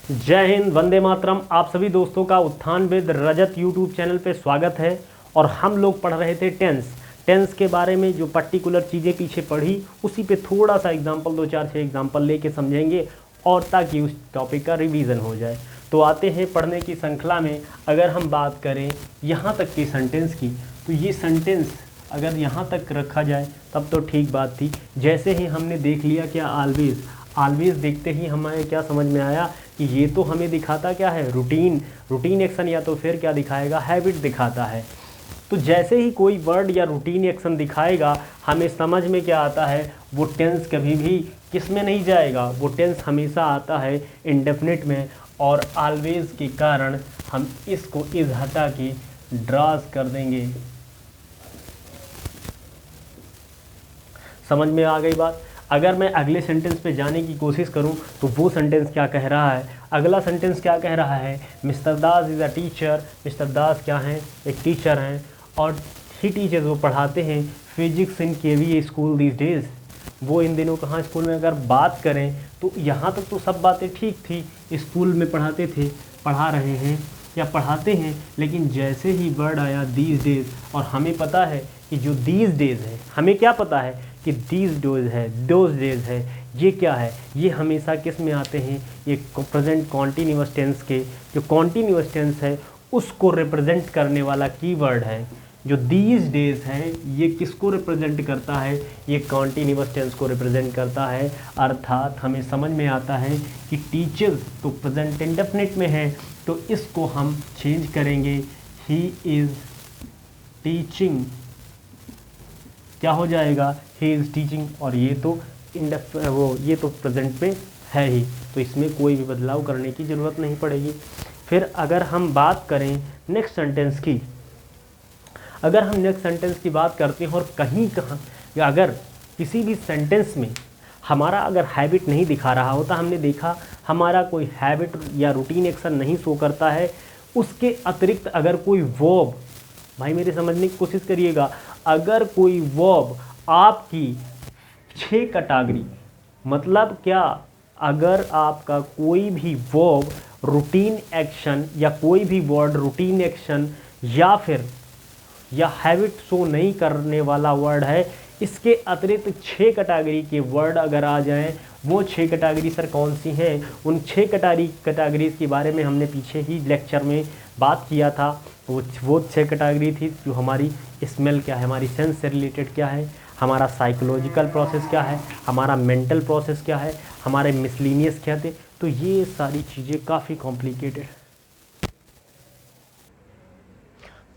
जय हिंद, वंदे मातरम। आप सभी दोस्तों का उत्थान विद रजत यूट्यूब चैनल पे स्वागत है। और हम लोग पढ़ रहे थे टेंस के बारे में, जो पर्टिकुलर चीज़ें पीछे पढ़ी उसी पे थोड़ा सा एग्जांपल, 2 4 6 एग्जांपल लेके समझेंगे और ताकि उस टॉपिक का रिवीजन हो जाए। तो आते हैं पढ़ने की श्रृंखला में। अगर हम बात करें यहाँ तक की सेंटेंस की, तो ये सेंटेंस अगर यहाँ तक रखा जाए तब तो ठीक बात थी। जैसे ही हमने देख लिया क्या ऑलवेज देखते ही हमें क्या समझ में आया कि ये तो हमें दिखाता क्या है, रूटीन एक्शन, या तो फिर क्या दिखाएगा, हैबिट दिखाता है। तो जैसे ही कोई वर्ड या रूटीन एक्शन दिखाएगा, हमें समझ में क्या आता है, वो टेंस कभी भी किस में नहीं जाएगा, वो टेंस हमेशा आता है इंडेफिनिट में। और ऑलवेज के कारण हम इसको इस हटा के ड्रास कर देंगे। समझ में आ गई बात। अगर मैं अगले सेंटेंस पे जाने की कोशिश करूं तो वो सेंटेंस क्या कह रहा है, अगला सेंटेंस क्या कह रहा है, mister Das is a teacher. Mister Das क्या हैं, एक टीचर हैं, और ही टीचर्स वो पढ़ाते हैं physics in KV school these days. वो इन दिनों कहाँ स्कूल में। अगर बात करें तो यहाँ तक तो सब बातें ठीक थी, स्कूल में पढ़ाते थे, पढ़ा रहे हैं या पढ़ाते हैं। लेकिन जैसे ही वर्ड आया दीज डेज, और हमें पता है कि जो दीज डेज है, हमें क्या पता है कि दीज डोज है, दोज डेज है, ये क्या है, ये हमेशा किस में आते हैं, ये प्रेजेंट कॉन्टीन्यूअस टेंस के, जो कॉन्टीन्यूअस टेंस है उसको रिप्रेजेंट करने वाला कीवर्ड है। जो दीज डेज है ये किसको रिप्रेजेंट करता है, ये कॉन्टीन्यूअस टेंस को रिप्रेजेंट करता है। अर्थात हमें समझ में आता है कि टीचर्स तो प्रेजेंट इंडेफिनिट में है, तो इसको हम चेंज करेंगे, ही इज़ टीचिंग, क्या हो जाएगा, ही इज़ टीचिंग। और ये तो ये तो प्रेजेंट में है ही, तो इसमें कोई भी बदलाव करने की ज़रूरत नहीं पड़ेगी। फिर अगर हम बात करें नेक्स्ट सेंटेंस की, अगर हम नेक्स्ट सेंटेंस की बात करते हैं और कहीं कहाँ या अगर किसी भी सेंटेंस में हमारा अगर हैबिट नहीं दिखा रहा होता, हमने देखा हमारा कोई हैबिट या रूटीन एक्शन नहीं शो करता है, उसके अतिरिक्त अगर कोई वर्ब, भाई मेरे समझने की कोशिश करिएगा, अगर कोई वर्ब आपकी 6 कैटेगरी, मतलब क्या, अगर आपका कोई भी वर्ब रूटीन एक्शन या कोई भी वर्ड रूटीन एक्शन या हैबिट शो नहीं करने वाला वर्ड है, इसके अतिरिक्त 6 कैटेगरी के वर्ड अगर आ जाएं, वो 6 कैटेगरी सर कौन सी हैं, उन 6 कैटेगरीज के बारे में हमने पीछे ही लेक्चर में बात किया था। वो 6 कैटेगरी थी, जो हमारी स्मेल क्या है, हमारी सेंस से रिलेटेड क्या है, हमारा साइकोलॉजिकल प्रोसेस क्या है, हमारा मेंटल प्रोसेस क्या है, हमारे मिसलिनियस क्या थे। तो ये सारी चीज़ें काफ़ी कॉम्प्लिकेटेड।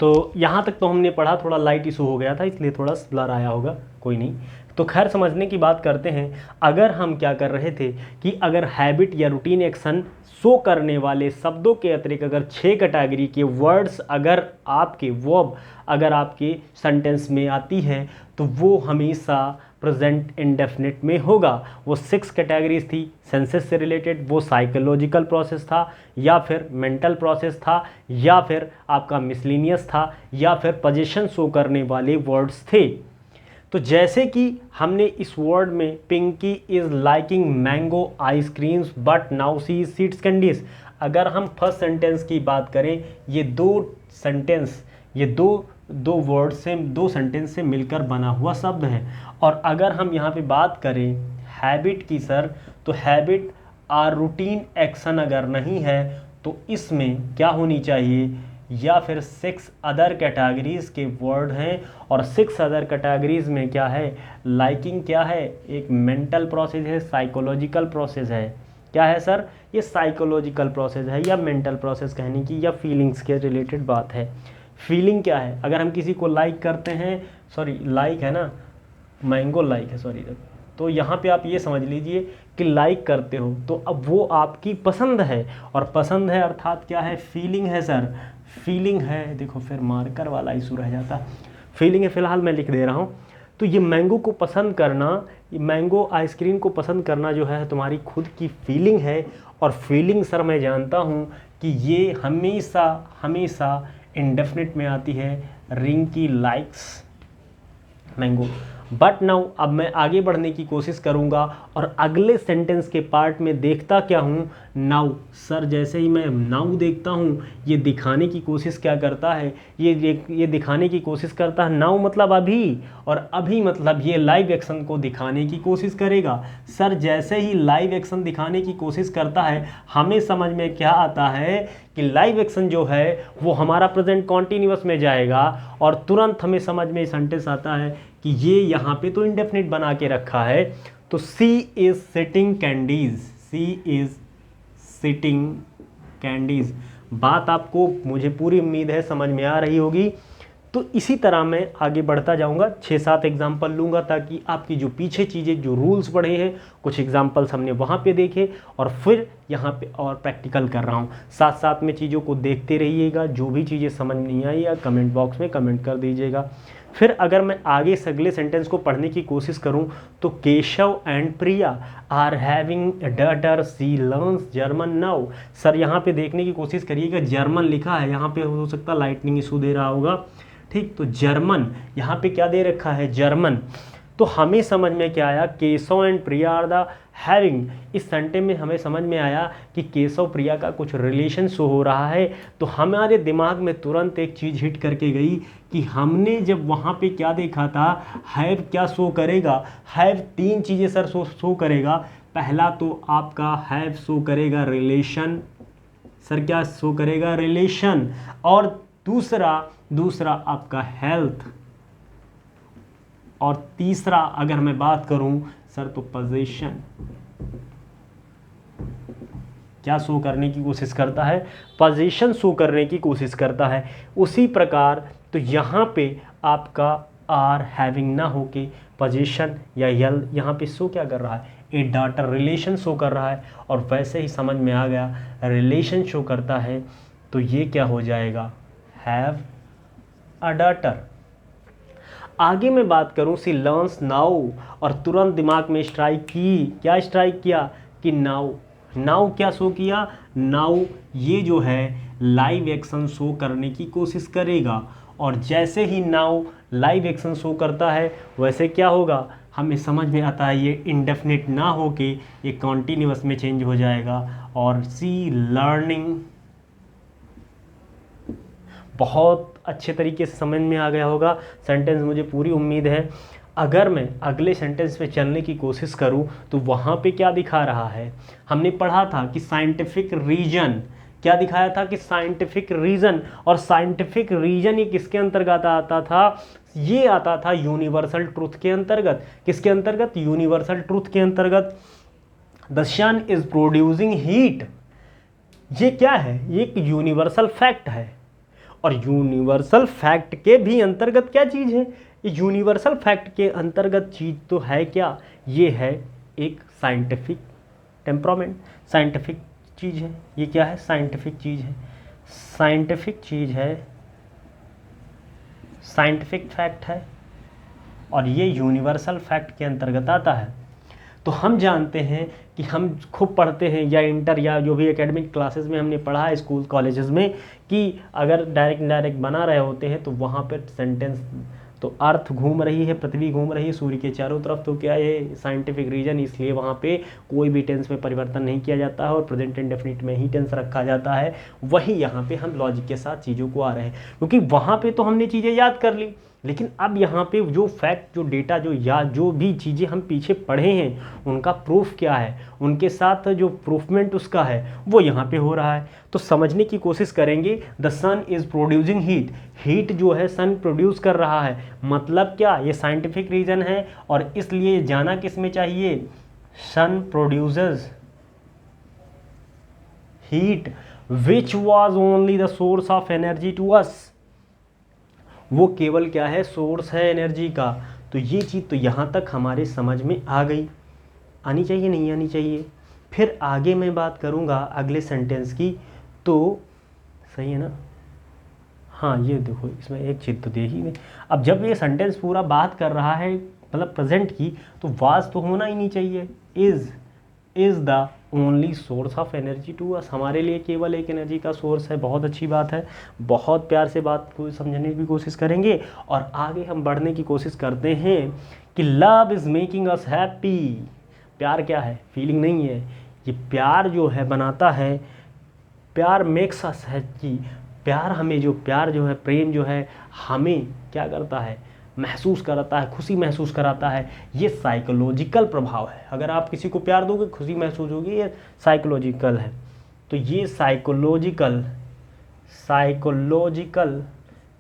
तो यहाँ तक तो हमने पढ़ा, थोड़ा लाइट इशू हो गया था इसलिए थोड़ा ब्लर आया होगा, कोई नहीं। तो खैर समझने की बात करते हैं। अगर हम क्या कर रहे थे कि अगर हैबिट या रूटीन एक्शन शो करने वाले शब्दों के अतिरिक्त अगर 6 कैटेगरी के वर्ड्स अगर आपके वर्ब अगर आपके सेंटेंस में आती है, तो वो हमेशा प्रेजेंट इंडेफिनिट में होगा। वो 6 कैटेगरीज थी, सेंसेस से रिलेटेड, वो साइकोलॉजिकल प्रोसेस था, या फिर मेंटल प्रोसेस था, या फिर आपका मिसलिनियस था, या फिर पोजीशन शो करने वाले वर्ड्स थे। तो जैसे कि हमने इस वर्ड में Pinky is liking mango ice creams but now she seeds candies, अगर हम फर्स्ट सेंटेंस की बात करें, ये दो वर्ड से, दो सेंटेंस से मिलकर बना हुआ शब्द है। और अगर हम यहाँ पे बात करें हैबिट की सर, तो हैबिट और रूटीन एक्शन अगर नहीं है तो इसमें क्या होनी चाहिए, या फिर 6 अदर कैटेगरीज के वर्ड हैं। और 6 अदर कैटेगरीज में क्या है, लाइकिंग क्या है, एक मेंटल प्रोसेस है, साइकोलॉजिकल प्रोसेस है। क्या है सर, ये साइकोलॉजिकल प्रोसेस है या मेंटल प्रोसेस कहने की, या फीलिंग्स के रिलेटेड बात है। फीलिंग क्या है, अगर हम किसी को लाइक करते हैं, सॉरी लाइक है ना, मैंगो लाइक है, सॉरी, तो यहाँ पे आप ये समझ लीजिए कि लाइक करते हो, तो अब वो आपकी पसंद है, और पसंद है अर्थात क्या है, फीलिंग है सर, फीलिंग है। देखो फिर मार्कर वाला इशू रह जाता, फीलिंग है, फिलहाल मैं लिख दे रहा हूँ। तो ये मैंगो को पसंद करना, ये मैंगो आइसक्रीम को पसंद करना जो है तुम्हारी खुद की फीलिंग है। और फीलिंग सर मैं जानता हूँ कि ये हमेशा हमेशा इंडेफिनिट में आती है, Rinki likes mango. But now अब मैं आगे बढ़ने की कोशिश करूँगा और अगले सेंटेंस के पार्ट में देखता क्या हूँ, नाउ। सर जैसे ही मैं नाउ देखता हूँ, ये दिखाने की कोशिश क्या करता है, ये दिखाने की कोशिश करता है, नाउ मतलब अभी, और अभी मतलब ये लाइव एक्शन को दिखाने की कोशिश करेगा। सर जैसे ही लाइव एक्शन दिखाने की कोशिश करता है, हमें समझ में क्या आता है कि लाइव एक्शन जो है वो हमारा प्रेजेंट कॉन्टिन्यूअस में जाएगा, और तुरंत हमें समझ में सेंटेंस आता है कि ये यहाँ पे तो इंडेफिनिट बना के रखा है। तो she is sitting candies, she is sitting candies. बात आपको, मुझे पूरी उम्मीद है, समझ में आ रही होगी। तो इसी तरह मैं आगे बढ़ता जाऊंगा, 6-7 एग्जाम्पल लूंगा ताकि आपकी जो पीछे चीज़ें, जो रूल्स पढ़े हैं, कुछ एग्जाम्पल्स हमने वहाँ पे देखे और फिर यहाँ पे और प्रैक्टिकल कर रहा हूँ। साथ साथ में चीज़ों को देखते रहिएगा, जो भी चीज़ें समझ नहीं आई या कमेंट बॉक्स में कमेंट कर दीजिएगा। फिर अगर मैं आगे से अगले सेंटेंस को पढ़ने की कोशिश करूं तो Keshav and Priya are having daughter, she learns German now. Sir यहाँ पे देखने की कोशिश करिएगा, जर्मन लिखा है, यहाँ पे हो सकता है लाइटनिंग इशू दे रहा होगा, ठीक। तो जर्मन यहाँ पे क्या दे रखा है, जर्मन। तो हमें समझ में क्या आया, Keshav and Priya are the having. इस सेंटेंस में हमें समझ में आया कि केशव प्रिया का कुछ रिलेशन शो हो रहा है। तो हमारे दिमाग में तुरंत एक चीज़ हिट करके गई कि हमने जब वहाँ पे क्या देखा था, हैव क्या शो करेगा, हैव 3 चीज़ें सर शो करेगा। पहला तो आपका हैव शो करेगा रिलेशन, सर क्या शो करेगा, रिलेशन। और दूसरा आपका हेल्थ, और तीसरा अगर मैं बात करूं सर तो पोजीशन। क्या शो करने की कोशिश करता है, पोजीशन शो करने की कोशिश करता है। उसी प्रकार तो यहाँ पे आपका आर हैविंग ना होके पोजीशन या यल यहाँ पे शो क्या कर रहा है, ए डॉटर, रिलेशन शो कर रहा है। और वैसे ही समझ में आ गया, रिलेशन शो करता है तो ये क्या हो जाएगा, हैव अ डॉटर। आगे मैं बात करूं, सी लर्न्स नाउ, और तुरंत दिमाग में स्ट्राइक की, क्या स्ट्राइक किया कि नाउ। नाउ क्या शो किया, नाउ ये जो है लाइव एक्शन शो करने की कोशिश करेगा। और जैसे ही नाउ लाइव एक्शन शो करता है वैसे क्या होगा, हमें समझ में आता है ये इंडेफिनिट ना होके ये कॉन्टिन्यूअस में चेंज हो जाएगा। और सी लर्निंग, बहुत अच्छे तरीके से समझ में आ गया होगा सेंटेंस, मुझे पूरी उम्मीद है। अगर मैं अगले सेंटेंस पे चलने की कोशिश करूं तो वहाँ पे क्या दिखा रहा है, हमने पढ़ा था कि साइंटिफिक रीजन, क्या दिखाया था कि साइंटिफिक रीजन। और साइंटिफिक रीजन ये किसके अंतर्गत आता था, ये आता था यूनिवर्सल ट्रूथ के अंतर्गत। किसके अंतर्गत, यूनिवर्सल ट्रूथ के अंतर्गत। The sun is producing heat, ये क्या है, ये एक यूनिवर्सल फैक्ट है। और यूनिवर्सल फैक्ट के भी अंतर्गत क्या चीज़ है, यूनिवर्सल फैक्ट के अंतर्गत चीज़ तो है क्या, ये है एक साइंटिफिक टेम्परामेंट, साइंटिफिक चीज़ है। ये क्या है, साइंटिफिक चीज़ है, साइंटिफिक चीज़ है, साइंटिफिक फैक्ट है, और ये यूनिवर्सल फैक्ट के अंतर्गत आता है। तो हम जानते हैं कि हम खूब पढ़ते हैं, या इंटर या जो भी एकेडमिक क्लासेस में हमने पढ़ा है स्कूल कॉलेजेस में, कि अगर डायरेक्ट इनडायरेक्ट बना रहे होते हैं तो वहाँ पर सेंटेंस, तो अर्थ घूम रही है, पृथ्वी घूम रही है सूर्य के चारों तरफ, तो क्या है साइंटिफिक रीजन, इसलिए वहाँ पे कोई भी टेंस में परिवर्तन नहीं किया जाता है और प्रेजेंट इंडेफिनिट में ही टेंस रखा जाता है। वही यहाँ पे हम लॉजिक के साथ चीज़ों को आ रहे हैं, क्योंकि वहाँ पे तो हमने चीज़ें याद कर ली, लेकिन अब यहाँ पे जो फैक्ट, जो डेटा, जो याद, जो भी चीज़ें हम पीछे पढ़े हैं उनका प्रूफ क्या है, उनके साथ जो प्रूफमेंट उसका है वो यहाँ पे हो रहा है। तो समझने की कोशिश करेंगे, the sun is producing heat, heat जो है सन प्रोड्यूस कर रहा है, मतलब क्या, ये साइंटिफिक रीज़न है। और इसलिए जाना किस में चाहिए, sun produces heat which was only the source of energy to us, वो केवल क्या है, सोर्स है एनर्जी का। तो ये चीज़ तो यहाँ तक हमारे समझ में आ गई, आनी चाहिए नहीं आनी चाहिए। फिर आगे मैं बात करूँगा अगले सेंटेंस की, तो सही है ना, हाँ ये देखो इसमें एक चीज़ तो देखी नहीं। अब जब ये सेंटेंस पूरा बात कर रहा है मतलब प्रेजेंट की, तो वाज तो होना ही नहीं चाहिए, is the only source of energy to us, हमारे लिए केवल एक एनर्जी का सोर्स है। बहुत अच्छी बात है, बहुत प्यार से बात को समझने की कोशिश करेंगे और आगे हम बढ़ने की कोशिश करते हैं कि love is making us happy. प्यार क्या है? फीलिंग नहीं है, ये प्यार जो है बनाता है, प्यार मेक्स अस है कि प्यार हमें जो प्यार जो है, प्रेम जो है हमें क्या करता है? महसूस कराता है, खुशी महसूस कराता है। ये साइकोलॉजिकल प्रभाव है। अगर आप किसी को प्यार दोगे खुशी महसूस होगी, ये साइकोलॉजिकल है। तो ये साइकोलॉजिकल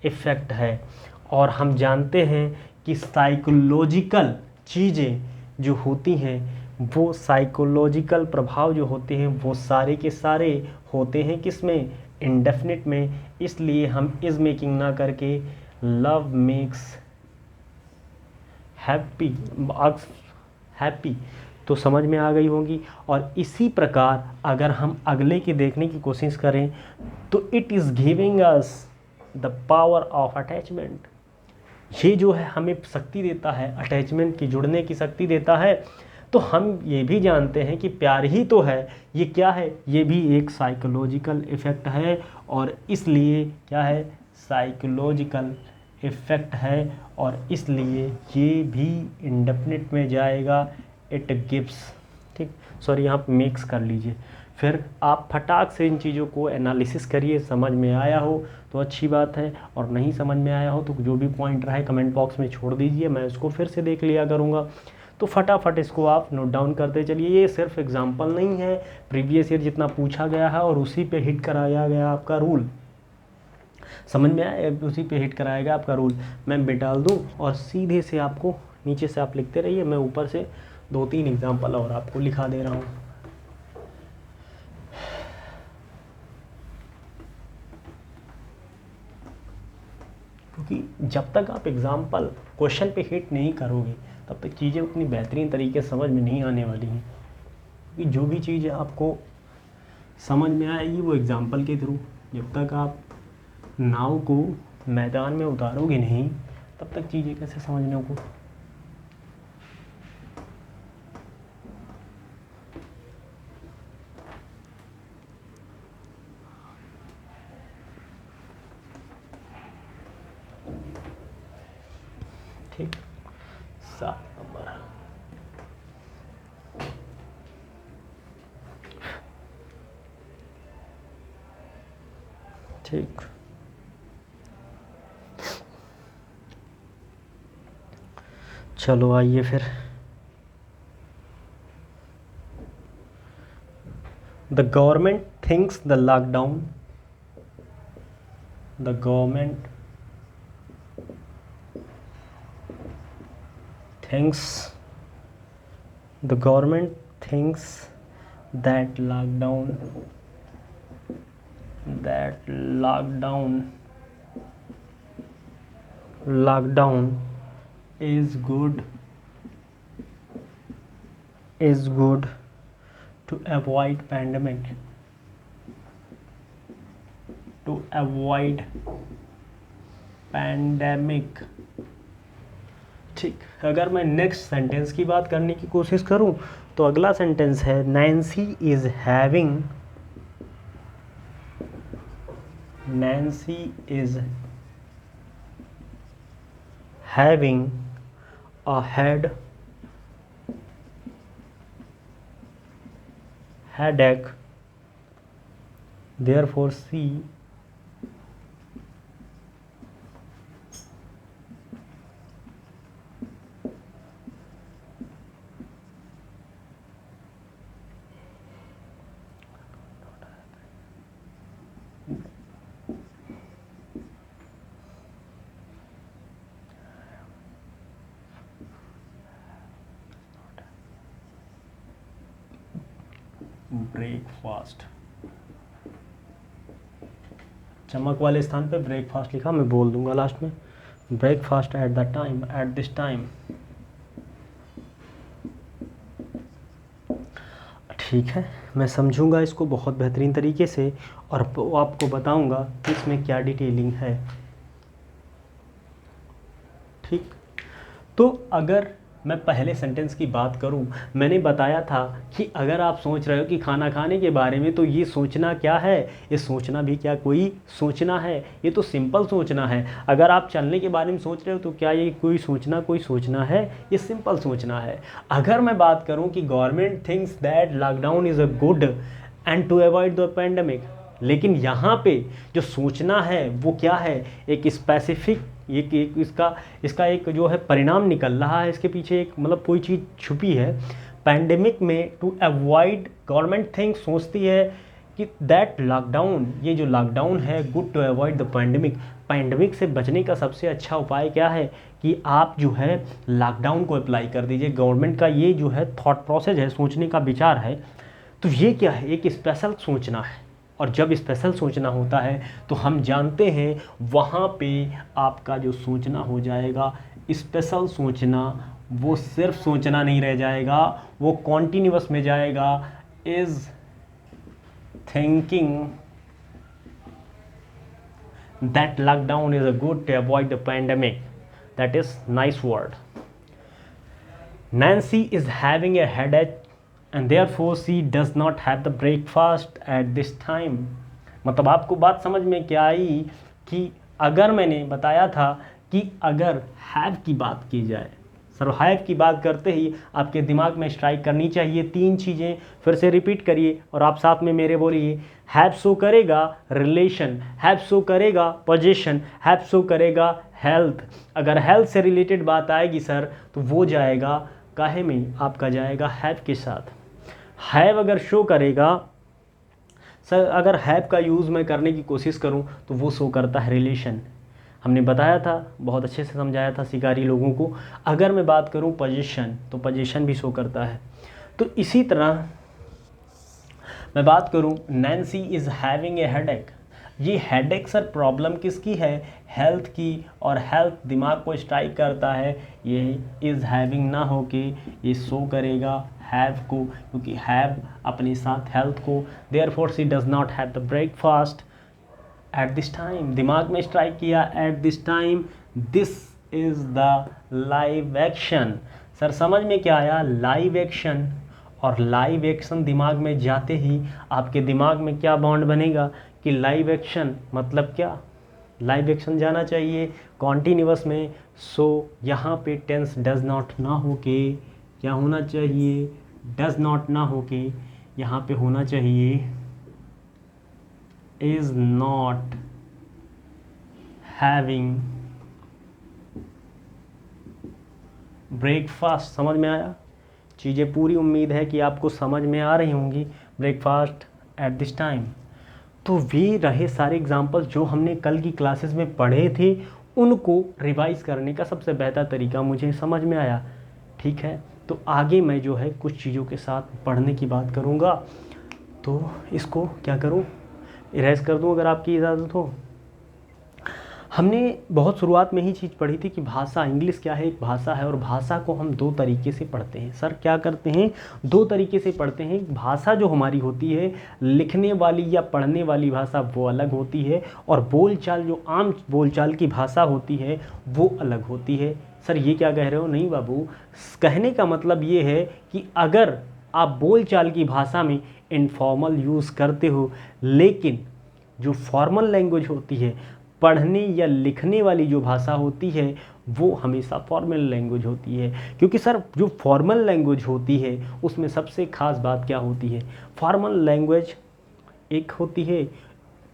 इफ़ेक्ट है। और हम जानते हैं कि साइकोलॉजिकल चीज़ें जो होती हैं, वो साइकोलॉजिकल प्रभाव जो होते हैं वो सारे के सारे होते हैं किस में? इंडेफिनिट में। इसलिए हम इज़ मेकिंग ना करके लव मेक्स हैप्पी तो समझ में आ गई होगी। और इसी प्रकार अगर हम अगले की देखने की कोशिश करें तो it is giving us the power of attachment. ये जो है हमें शक्ति देता है, अटैचमेंट की, जुड़ने की शक्ति देता है। तो हम ये भी जानते हैं कि प्यार ही तो है, ये क्या है? ये भी एक साइकोलॉजिकल इफ़ेक्ट है। और इसलिए क्या है? साइकोलॉजिकल इफ़ेक्ट है और इसलिए ये भी इंडेफिनिट में जाएगा। इट गिव्स, ठीक, सॉरी यहाँ पे मिक्स कर लीजिए। फिर आप फटाक से इन चीज़ों को एनालिसिस करिए। समझ में आया हो तो अच्छी बात है, और नहीं समझ में आया हो तो जो भी पॉइंट रहे कमेंट बॉक्स में छोड़ दीजिए, मैं उसको फिर से देख लिया करूँगा। तो फटाफट इसको आप नोट डाउन करते चलिए। ये सिर्फ एग्जांपल नहीं है, प्रीवियस ईयर जितना पूछा गया है और उसी पे हिट कराया गया आपका रूल। समझ में आया? उसी पे हिट कराएगा आपका रूल। मैं बिट डाल दूँ और सीधे से आपको नीचे से आप लिखते रहिए, मैं ऊपर से 2-3 एग्जाम्पल और आपको लिखा दे रहा हूँ। क्योंकि जब तक आप एग्जाम्पल क्वेश्चन पे हिट नहीं करोगे तब तक चीज़ें उतनी बेहतरीन तरीके से समझ में नहीं आने वाली हैं। क्योंकि जो भी चीज़ आपको समझ में आएगी वो एग्जाम्पल के थ्रू। जब तक आप नाव को मैदान में उतारोगे नहीं तब तक चीज़ें कैसे समझने को। ठीक, 7 नंबर। ठीक, चलो आइए फिर। The government thinks the lockdown the government thinks that lockdown is good to avoid pandemic, ठीक। अगर मैं नेक्स्ट सेंटेंस की बात करने की कोशिश करूं तो अगला सेंटेंस है Nancy is having a headache, therefore she breakfast, चमक वाले स्थान पे ब्रेकफास्ट लिखा, मैं बोल दूंगा लास्ट में, ब्रेकफास्ट एट दिस टाइम। ठीक है, मैं समझूंगा इसको बहुत बेहतरीन तरीके से और आपको बताऊंगा कि इसमें क्या डिटेलिंग है। ठीक, तो अगर मैं पहले सेंटेंस की बात करूं, मैंने बताया था कि अगर आप सोच रहे हो कि खाना खाने के बारे में, तो ये सोचना क्या है, ये सोचना भी क्या कोई सोचना है, ये तो सिंपल सोचना है। अगर आप चलने के बारे में सोच रहे हो तो क्या ये कोई सोचना है, ये सिंपल सोचना है। अगर मैं बात करूं कि government thinks that lockdown is a good and to avoid the pandemic, लेकिन यहाँ पे जो सोचना है वो क्या है, एक स्पेसिफिक, एक इसका एक जो है परिणाम निकल रहा है, इसके पीछे एक मतलब कोई चीज़ छुपी है। पैंडेमिक में टू अवॉइड, गवर्नमेंट थिंक सोचती है कि दैट लॉकडाउन, ये जो लॉकडाउन है, good to avoid the pandemic, pandemic से बचने का सबसे अच्छा उपाय क्या है कि आप जो है लॉकडाउन को अप्लाई कर दीजिए। गवर्नमेंट का ये जो है थॉट प्रोसेस है, सोचने का विचार है। तो ये क्या है, एक स्पेशल सोचना है। और जब स्पेशल सोचना होता है तो हम जानते हैं वहाँ पे आपका जो सोचना हो जाएगा स्पेशल सोचना, वो सिर्फ सोचना नहीं रह जाएगा, वो कॉन्टिन्यूअस में जाएगा। Is thinking that lockdown is a good to avoid the pandemic, that is nice word. Nancy is having a headache and therefore she does not have the breakfast at this time। मतलब आपको बात समझ में क्या आई कि अगर मैंने बताया था कि अगर हैव की बात की जाए, सर हैव की बात करते ही आपके दिमाग में स्ट्राइक करनी चाहिए तीन चीज़ें, फिर से रिपीट करिए और आप साथ में मेरे बोलिए। हैव शो करेगा रिलेशन, हैव शो करेगा पोजीशन, हैव शो करेगा हेल्थ। अगर हेल्थ से रिलेटेड बात आएगी सर तो वो जाएगा काहे में, आपका जाएगा हैव के साथ। हैव अगर शो करेगा सर, अगर हैव का यूज़ मैं करने की कोशिश करूं तो वो शो करता है रिलेशन। हमने बताया था, बहुत अच्छे से समझाया था शिकारी लोगों को। अगर मैं बात करूं पोजीशन तो पोजीशन भी शो करता है। तो इसी तरह मैं बात करूं Nancy is having a headache, ये हेडेक सर प्रॉब्लम किसकी है, हेल्थ की, और हेल्थ दिमाग को स्ट्राइक करता है, ये इज़ हैविंग ना हो के ये शो करेगा हैव को, क्योंकि हैव अपने साथ हेल्थ को। Therefore she does not have the breakfast at this time, दिमाग में स्ट्राइक किया at this time. This is the live action. Sir समझ में क्या आया, लाइव एक्शन, और लाइव एक्शन दिमाग में जाते ही आपके दिमाग में क्या बॉन्ड बनेगा कि लाइव एक्शन मतलब क्या, लाइव एक्शन जाना चाहिए कॉन्टिन्यूअस में। सो यहाँ पे टेंस डज नॉट ना हो के क्या होना चाहिए, डज नॉट ना हो के यहाँ पे होना चाहिए इज नॉट हैविंग ब्रेकफास्ट। समझ में आया, चीज़ें पूरी उम्मीद है कि आपको समझ में आ रही होंगी। Breakfast at this time. तो वे रहे सारे एग्जाम्पल्स जो हमने कल की क्लासेस में पढ़े थे, उनको रिवाइज करने का सबसे बेहतर तरीका मुझे समझ में आया। ठीक है, तो आगे मैं जो है कुछ चीज़ों के साथ पढ़ने की बात करूँगा। तो इसको क्या करूँ, इरेज कर दूँ अगर आपकी इजाज़त हो। हमने बहुत शुरुआत में ही चीज़ पढ़ी थी कि भाषा, इंग्लिश क्या है, एक भाषा है, और भाषा को हम दो तरीके से पढ़ते हैं। सर क्या करते हैं, दो तरीके से पढ़ते हैं। भाषा जो हमारी होती है लिखने वाली या पढ़ने वाली भाषा वो अलग होती है, और बोलचाल जो आम बोलचाल की भाषा होती है वो अलग होती है। सर ये क्या कह रहे हो, नहीं बाबू, कहने का मतलब ये है कि अगर आप बोलचाल की भाषा में इनफॉर्मल यूज़ करते हो, लेकिन जो फॉर्मल लैंग्वेज होती है, पढ़ने या लिखने वाली जो भाषा होती है, वो हमेशा फॉर्मल लैंग्वेज होती है। क्योंकि सर जो फॉर्मल लैंग्वेज होती है उसमें सबसे ख़ास बात क्या होती है, फॉर्मल लैंग्वेज एक होती है,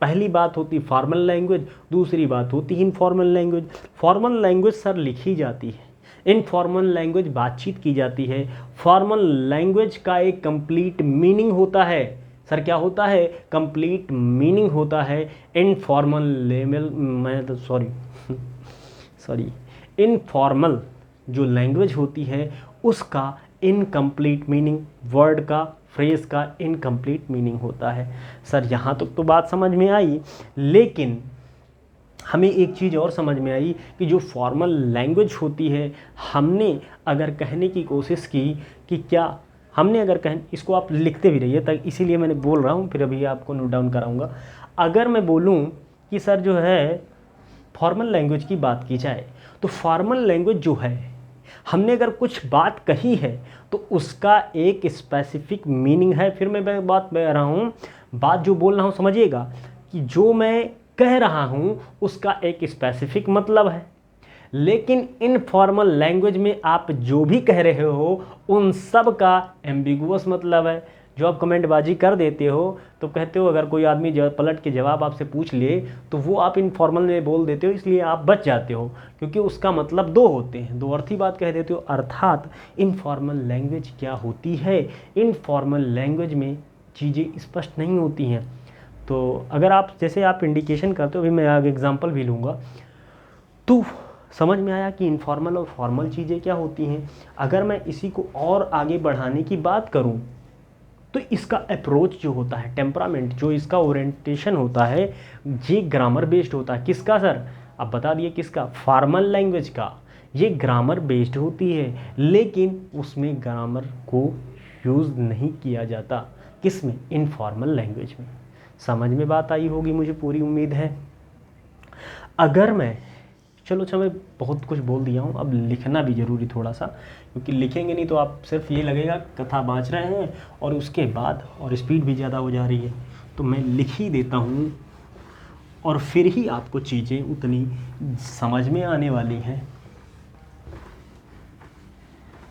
पहली बात होती है फॉर्मल लैंग्वेज, दूसरी बात होती है informal language. Formal language sir लिखी जाती है, इनफॉर्मल लैंग्वेज बातचीत की जाती है। फॉर्मल लैंग्वेज का एक कंप्लीट मीनिंग होता है। सर क्या होता है, कंप्लीट मीनिंग होता है। इनफॉर्मल लेवल मैं तो सॉरी इनफॉर्मल जो लैंग्वेज होती है उसका इनकम्प्लीट मीनिंग, वर्ड का, फ्रेज का इनकम्प्लीट मीनिंग होता है। सर यहाँ तक तो बात समझ में आई, लेकिन हमें एक चीज़ और समझ में आई कि जो फॉर्मल लैंग्वेज होती है, हमने अगर कहने की कोशिश की कि क्या हमने अगर इसको आप लिखते भी रहिए तक, इसीलिए मैंने बोल रहा हूँ, फिर अभी आपको नोट डाउन कराऊंगा। अगर मैं बोलूँ कि सर जो है फॉर्मल लैंग्वेज की बात की जाए, तो फॉर्मल लैंग्वेज जो है हमने अगर कुछ बात कही है तो उसका एक स्पेसिफिक मीनिंग है। फिर मैं बात कह रहा हूँ, बात जो बोल रहा हूँ समझिएगा कि जो मैं कह रहा हूँ उसका एक स्पेसिफिक मतलब है, लेकिन इनफॉर्मल लैंग्वेज में आप जो भी कह रहे हो उन सब का एम्बिगुअस मतलब है। जो आप कमेंटबाजी कर देते हो तो कहते हो, अगर कोई आदमी पलट के जवाब आपसे पूछ ले तो वो आप इनफॉर्मल में बोल देते हो, इसलिए आप बच जाते हो, क्योंकि उसका मतलब दो होते हैं, दो अर्थी बात कह देते हो। अर्थात इनफॉर्मल लैंग्वेज क्या होती है, इनफॉर्मल लैंग्वेज में चीज़ें स्पष्ट नहीं होती हैं। तो अगर आप जैसे आप इंडिकेशन करते हो, अभी मैं आगे एग्जाम्पल भी लूँगा, तो समझ में आया कि इनफॉर्मल और फॉर्मल चीज़ें क्या होती हैं। अगर मैं इसी को और आगे बढ़ाने की बात करूं तो इसका अप्रोच जो होता है, टेम्परामेंट, जो इसका ओरिएंटेशन होता है, ये ग्रामर बेस्ड होता है। किसका सर? अब बता दिए किसका? फॉर्मल लैंग्वेज का। ये ग्रामर बेस्ड होती है, लेकिन उसमें ग्रामर को यूज़ नहीं किया जाता। किस में? इनफॉर्मल लैंग्वेज में। समझ में बात आई होगी मुझे पूरी उम्मीद है। अगर मैं, चलो अच्छा मैं बहुत कुछ बोल दिया हूँ, अब लिखना भी ज़रूरी थोड़ा सा, क्योंकि लिखेंगे नहीं तो आप सिर्फ ये लगेगा कथा बाँच रहे हैं और उसके बाद और स्पीड भी ज़्यादा हो जा रही है। तो मैं लिख ही देता हूँ और फिर ही आपको चीज़ें उतनी समझ में आने वाली हैं।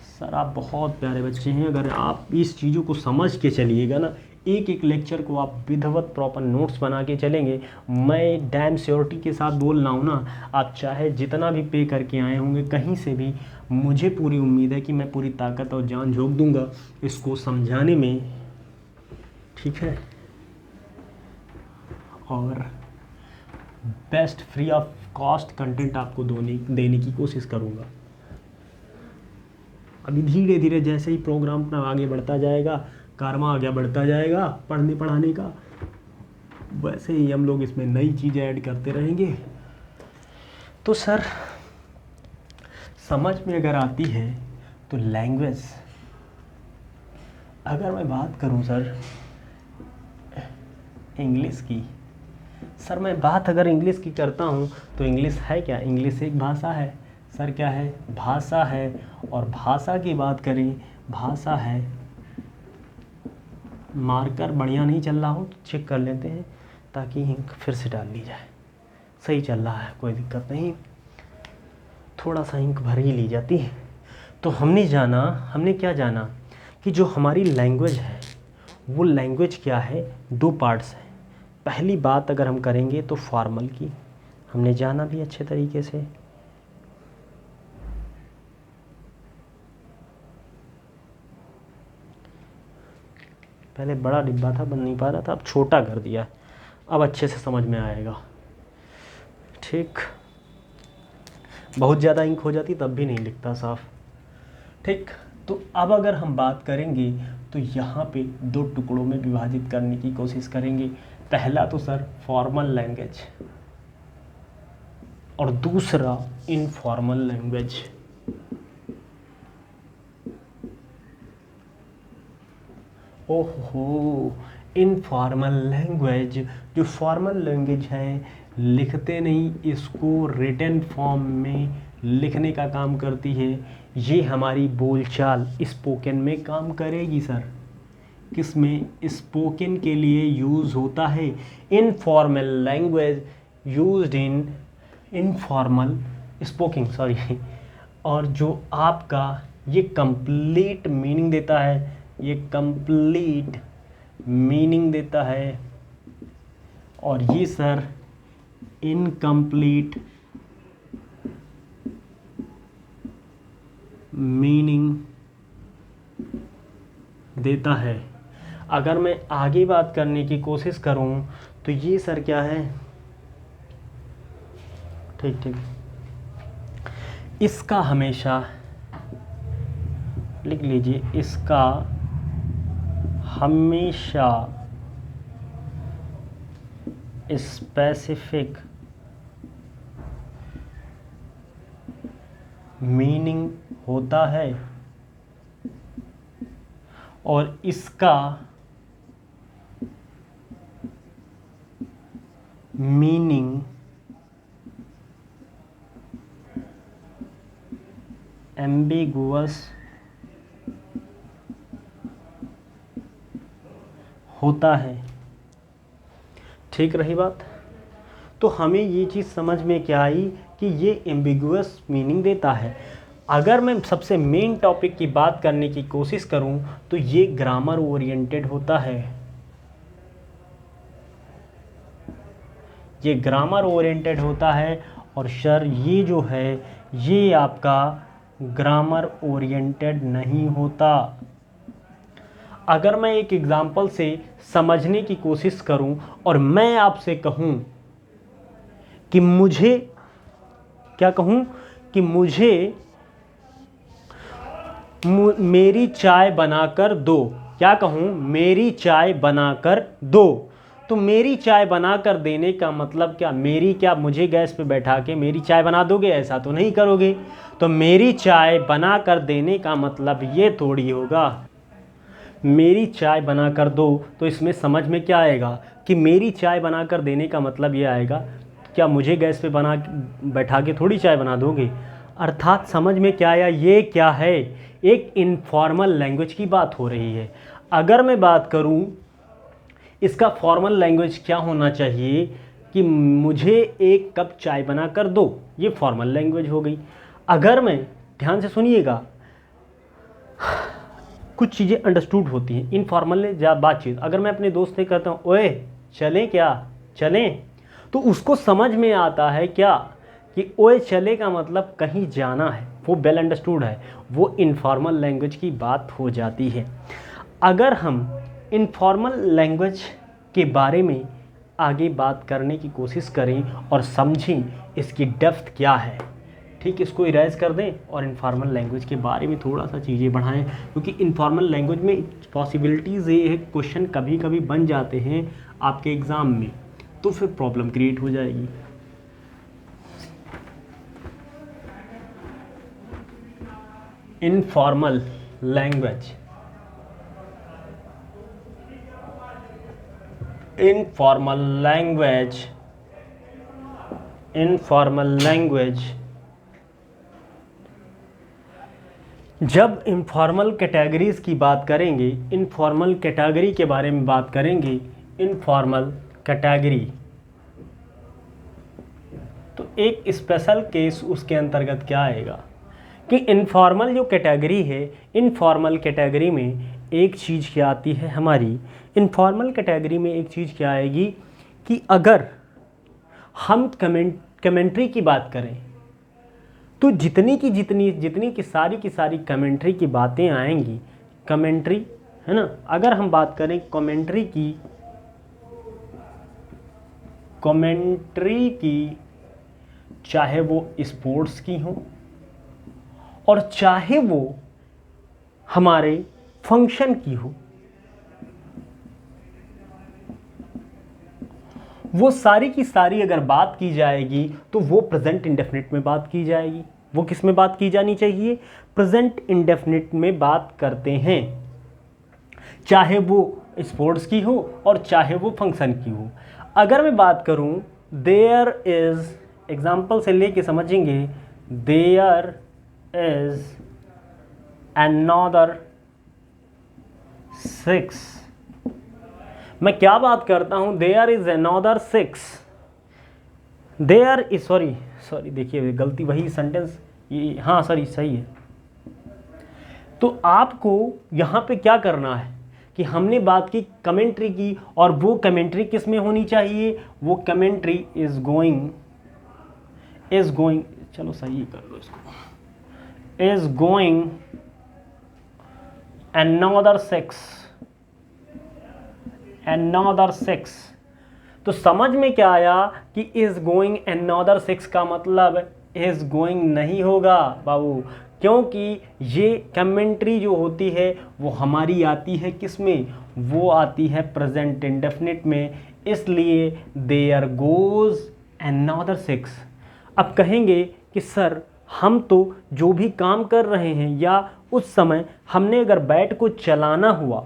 सर आप बहुत प्यारे बच्चे हैं, अगर आप इस चीज़ों को समझ के चलिएगा ना, एक एक लेक्चर को आप विधिवत प्रॉपर नोट्स बना के चलेंगे, मैं डैम श्योरिटी के साथ बोल रहा हूँ ना, आप चाहे जितना भी पे करके आए होंगे कहीं से भी, मुझे पूरी उम्मीद है कि मैं पूरी ताकत और जान झोंक दूंगा इसको समझाने में, ठीक है, और best free of cost content आपको देने की कोशिश करूँगा। अभी धीरे धीरे जैसे ही प्रोग्राम अपना आगे बढ़ता जाएगा, कारवा आगे बढ़ता जाएगा पढ़ने पढ़ाने का, वैसे ही हम लोग इसमें नई चीज़ें ऐड करते रहेंगे। तो सर समझ में अगर आती है तो लैंग्वेज, अगर मैं बात करूं सर इंग्लिश की, सर मैं बात अगर इंग्लिश की करता हूं तो इंग्लिश है क्या? इंग्लिश एक भाषा है सर। क्या है? भाषा है। और भाषा की बात करें, भाषा है, मार्कर बढ़िया नहीं चल रहा हो तो चेक कर लेते हैं ताकि इंक फिर से डाल ली जाए। सही चल रहा है, कोई दिक्कत नहीं, थोड़ा सा इंक भर ही ली जाती है। तो हमने क्या जाना कि जो हमारी लैंग्वेज है वो लैंग्वेज क्या है, दो पार्ट्स हैं। पहली बात अगर हम करेंगे तो फॉर्मल की, हमने जाना भी अच्छे तरीके से। पहले बड़ा डिब्बा था, बन नहीं पा रहा था, अब छोटा कर दिया, अब अच्छे से समझ में आएगा। ठीक, बहुत ज़्यादा इंक हो जाती तब भी नहीं लिखता साफ। ठीक, तो अब अगर हम बात करेंगे तो यहाँ पे दो टुकड़ों में विभाजित करने की कोशिश करेंगे। पहला तो सर फॉर्मल लैंग्वेज और दूसरा इनफॉर्मल लैंग्वेज। ओहो, इनफॉर्मल लैंग्वेज, जो फॉर्मल लैंग्वेज है लिखते नहीं, इसको रिटन फॉर्म में लिखने का काम करती है। ये हमारी बोलचाल स्पोकन में काम करेगी सर। किस में? स्पोकन के लिए यूज़ होता है। Informal language used in informal स्पोकिंग, sorry. और जो आपका ये कंप्लीट मीनिंग देता है, ये कंप्लीट मीनिंग देता है, और ये सर इनकम्प्लीट मीनिंग देता है। अगर मैं आगे बात करने की कोशिश करूं तो ये सर क्या है, ठीक ठीक, इसका हमेशा लिख लीजिए, इसका हमेशा स्पेसिफिक मीनिंग होता है और इसका मीनिंग एम्बिगुअस होता है। ठीक रही बात। तो हमें ये चीज़ समझ में क्या आई कि ये एम्बिगुअस मीनिंग देता है। अगर मैं सबसे मेन टॉपिक की बात करने की कोशिश करूं तो ये ग्रामर ओरिएंटेड होता है। ये ग्रामर ओरिएंटेड होता है और सर ये जो है ये आपका ग्रामर ओरिएंटेड नहीं होता। अगर मैं एक एग्जांपल से समझने की कोशिश करूं और मैं आपसे कहूं कि मुझे क्या कहूं कि मुझे मेरी चाय बनाकर दो, क्या कहूं, मेरी चाय बनाकर दो, तो मेरी चाय बनाकर देने का मतलब क्या, मेरी क्या मुझे गैस पे बैठा के मेरी चाय बना दोगे, ऐसा तो नहीं करोगे। तो मेरी चाय बनाकर देने का मतलब ये थोड़ी होगा मेरी चाय बनाकर दो, तो इसमें समझ में क्या आएगा कि मेरी चाय बनाकर देने का मतलब ये आएगा क्या मुझे गैस पे बैठा के थोड़ी चाय बना दोगे। अर्थात समझ में क्या आया, ये क्या है, एक इनफॉर्मल लैंग्वेज की बात हो रही है। अगर मैं बात करूं इसका फॉर्मल लैंग्वेज क्या होना चाहिए कि मुझे एक कप चाय बना कर दो, ये फॉर्मल लैंग्वेज हो गई। अगर मैं, ध्यान से सुनिएगा, कुछ चीज़ें अंडरस्टूड होती हैं इनफॉर्मल बातचीत। अगर मैं अपने दोस्त से कहता हूँ ओए चलें, क्या चलें, तो उसको समझ में आता है क्या कि ओए चले का मतलब कहीं जाना है, वो वेल अंडरस्टूड है, वो इनफॉर्मल लैंग्वेज की बात हो जाती है। अगर हम इनफॉर्मल लैंग्वेज के बारे में आगे बात करने की कोशिश करें और समझें इसकी डेप्थ क्या है, ठीक, इसको इरेज कर दें और इनफॉर्मल लैंग्वेज के बारे में थोड़ा सा चीज़ें बढ़ाएं, क्योंकि इनफॉर्मल लैंग्वेज में पॉसिबिलिटीज़ ये है क्वेश्चन कभी कभी बन जाते हैं आपके एग्ज़ाम में, तो फिर प्रॉब्लम क्रिएट हो जाएगी। Informal language, informal language, informal language, जब इनफॉर्मल कैटेगरीज की बात करेंगे, इनफॉर्मल कैटेगरी के बारे में बात करेंगे, इनफॉर्मल कैटेगरी, तो एक स्पेशल केस उसके अंतर्गत क्या आएगा कि इनफॉर्मल जो कैटेगरी है, इनफॉर्मल कैटेगरी में एक चीज़ क्या आती है हमारी, इनफॉर्मल कैटेगरी में एक चीज़ क्या आएगी कि अगर हम कमेंट्री की बात करें तो जितनी की सारी कमेंट्री की बातें आएंगी, कमेंट्री है ना। अगर हम बात करें कमेंट्री की, चाहे वो स्पोर्ट्स की हो और चाहे वो हमारे फंक्शन की हो, वो सारी की सारी अगर बात की जाएगी तो वो प्रेजेंट इंडेफिनिट में बात की जाएगी। वो किस में बात की जानी चाहिए, प्रेजेंट इंडेफिनिट में बात करते हैं, चाहे वो स्पोर्ट्स की हो और चाहे वो फंक्शन की हो। अगर मैं बात करूं देयर इज, एग्जाम्पल से लेके समझेंगे, देयर इज another 6, मैं क्या बात करता हूं, there is another 6, there is, sorry देखिए गलती, वही सेंटेंस ये, हाँ सॉरी सही है। तो आपको यहाँ पे क्या करना है कि हमने बात की कमेंट्री की, और वो कमेंट्री किस में होनी चाहिए, वो कमेंट्री इज गोइंग, चलो सही कर लो इसको, इज गोइंग another 6, तो समझ में क्या आया कि इज गोइंग another 6 का मतलब इज गोइंग नहीं होगा बाबू, क्योंकि ये कमेंट्री जो होती है वो हमारी आती है किस में, वो आती है प्रेजेंट इंडेफिनिट में, इसलिए देयर गोज another 6। अब कहेंगे कि सर हम तो जो भी काम कर रहे हैं, या उस समय हमने अगर बैट को चलाना हुआ,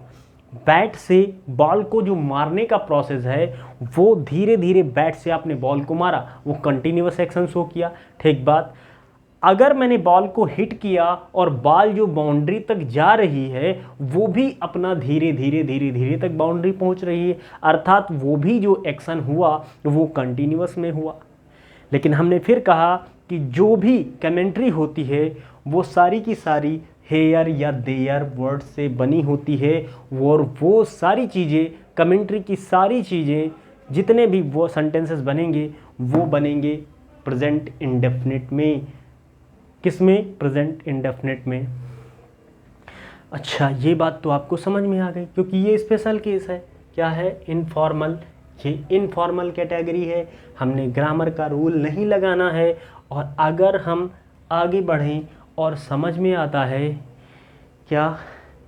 बैट से बॉल को जो मारने का प्रोसेस है वो धीरे धीरे बैट से आपने बॉल को मारा, वो कंटिन्यूअस एक्शन शो किया, ठीक बात। अगर मैंने बॉल को हिट किया और बॉल जो बाउंड्री तक जा रही है वो भी अपना धीरे धीरे धीरे धीरे तक बाउंड्री पहुंच रही है, अर्थात वो भी जो एक्शन हुआ वो कंटिन्यूअस में हुआ। लेकिन हमने फिर कहा कि जो भी कमेंट्री होती है वो सारी की सारी हेयर या देयर वर्ड से बनी होती है, और वो सारी चीज़ें, कमेंट्री की सारी चीज़ें, जितने भी वो सेंटेंसेस बनेंगे वो बनेंगे प्रेजेंट इंडेफिनिट में। किस में? प्रेजेंट इंडेफिनिट में। अच्छा, ये बात तो आपको समझ में आ गई, क्योंकि ये स्पेशल केस है। क्या है? इनफॉर्मल। ये इनफॉर्मल कैटेगरी है, हमने ग्रामर का रूल नहीं लगाना है। और अगर हम आगे बढ़ें और समझ में आता है, क्या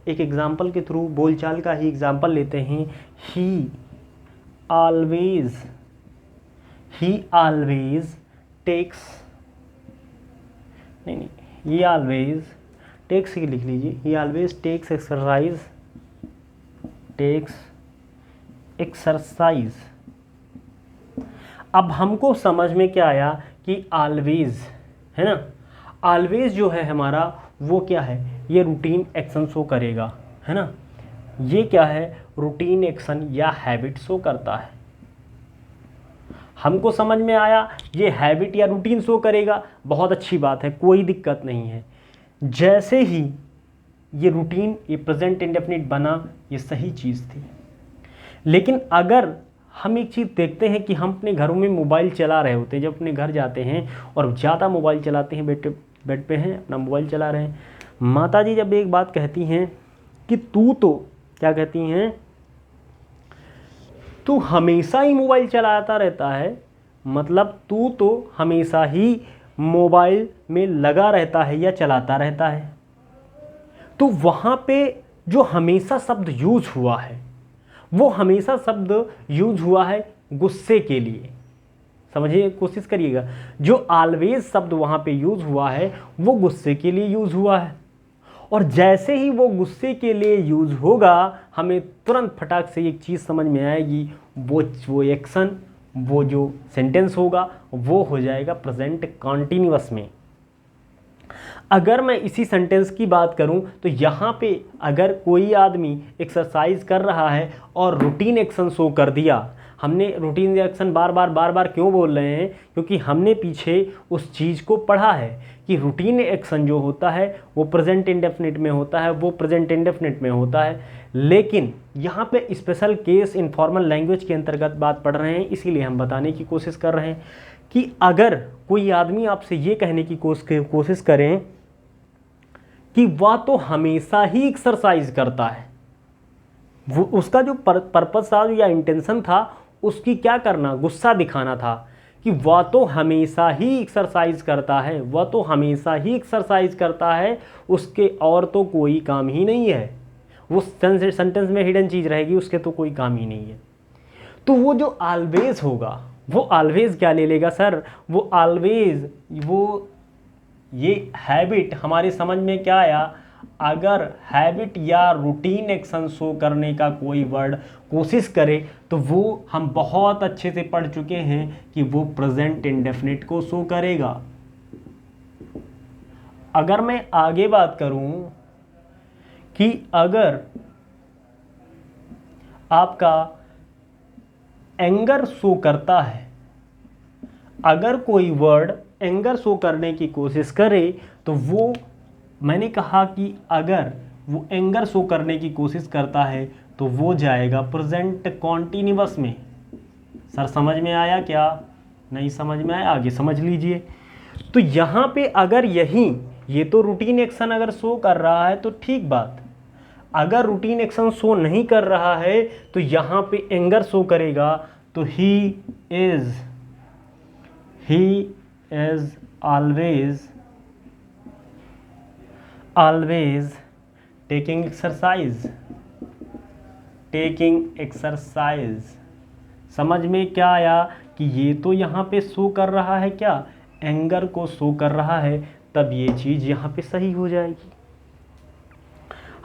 एक एग्ज़ाम्पल के थ्रू, बोलचाल का ही एग्ज़ाम्पल लेते हैं। ही ऑलवेज टेक्स, नहीं, ही ऑलवेज टेक्स ही लिख लीजिए। He always takes exercise. अब हमको समझ में क्या आया कि ऑलवेज है ना, ऑलवेज जो है हमारा वो क्या है? ये रूटीन एक्शन शो करेगा, है ना। ये क्या है? रूटीन एक्शन या हैबिट शो करता है। हमको समझ में आया, ये हैबिट या रूटीन शो करेगा, बहुत अच्छी बात है, कोई दिक्कत नहीं है। जैसे ही ये रूटीन, ये प्रेजेंट इंडेफिनिट बना, ये सही चीज़ थी। लेकिन अगर हम एक चीज़ देखते हैं कि हम अपने घरों में मोबाइल चला रहे होते हैं, जब अपने घर जाते हैं और ज़्यादा मोबाइल चलाते हैं, बेड पे हैं अपना मोबाइल चला रहे हैं, माता जी जब एक बात कहती हैं कि तू तो, क्या कहती हैं, तू हमेशा ही मोबाइल चलाता रहता है, मतलब तू तो हमेशा ही मोबाइल में लगा रहता है या चलाता रहता है। तो वहाँ पे जो हमेशा शब्द यूज़ हुआ है, वो हमेशा शब्द यूज़ हुआ है गुस्से के लिए। समझिए, कोशिश करिएगा, जो ऑलवेज शब्द वहाँ पे यूज़ हुआ है वो गुस्से के लिए यूज़ हुआ है। और जैसे ही वो गुस्से के लिए यूज़ होगा, हमें तुरंत फटाक से एक चीज़ समझ में आएगी, वो एक्शन, वो जो सेंटेंस होगा वो हो जाएगा प्रेजेंट कॉन्टिन्यूअस में। अगर मैं इसी सेंटेंस की बात करूं तो यहाँ पे अगर कोई आदमी एक्सरसाइज कर रहा है और रूटीन एक्शन शो कर दिया, हमने रूटीन एक्शन बार बार क्यों बोल रहे हैं? क्योंकि हमने पीछे उस चीज़ को पढ़ा है कि रूटीन एक्शन जो होता है वो प्रेजेंट इंडेफिनिट में होता है, वो प्रेजेंट इंडेफिनिट में होता है। लेकिन यहाँ पे स्पेशल केस इनफॉर्मल लैंग्वेज के अंतर्गत बात पढ़ रहे हैं, इसीलिए हम बताने की कोशिश कर रहे हैं कि अगर कोई आदमी आपसे ये कहने की कोशिश करें कि वह तो हमेशा ही एक्सरसाइज करता है, वो उसका जो पर्पस था या इंटेंशन था, उसकी क्या करना, गुस्सा दिखाना था कि वह तो हमेशा ही एक्सरसाइज करता है, वह तो हमेशा ही एक्सरसाइज करता है, उसके और तो कोई काम ही नहीं है। वो सेंटेंस में हिडन चीज़ रहेगी, उसके तो कोई काम ही नहीं है। तो वो जो ऑलवेज होगा, वो ऑलवेज क्या ले लेगा सर? वो ऑलवेज, वो ये हैबिट हमारी समझ में क्या आया? अगर हैबिट या रूटीन एक्शन शो करने का कोई वर्ड कोशिश करे तो वो हम बहुत अच्छे से पढ़ चुके हैं कि वो प्रेजेंट इंडेफिनिट को शो करेगा। अगर मैं आगे बात करूं कि अगर आपका एंगर शो करता है, अगर कोई वर्ड एंगर शो करने की कोशिश करे तो वो, मैंने कहा कि अगर वो एंगर शो करने की कोशिश करता है तो वो जाएगा प्रेजेंट कॉन्टिन्यूअस में। सर समझ में आया क्या? नहीं समझ में आया? आगे समझ लीजिए। तो यहाँ पे अगर ये तो रूटीन एक्शन अगर शो कर रहा है तो ठीक बात, अगर रूटीन एक्शन शो नहीं कर रहा है तो यहाँ पे एंगर शो करेगा। तो he is always taking exercise। समझ में क्या आया कि ये तो यहाँ पे शो कर रहा है, क्या, एंगर को शो कर रहा है, तब ये चीज़ यहाँ पे सही हो जाएगी।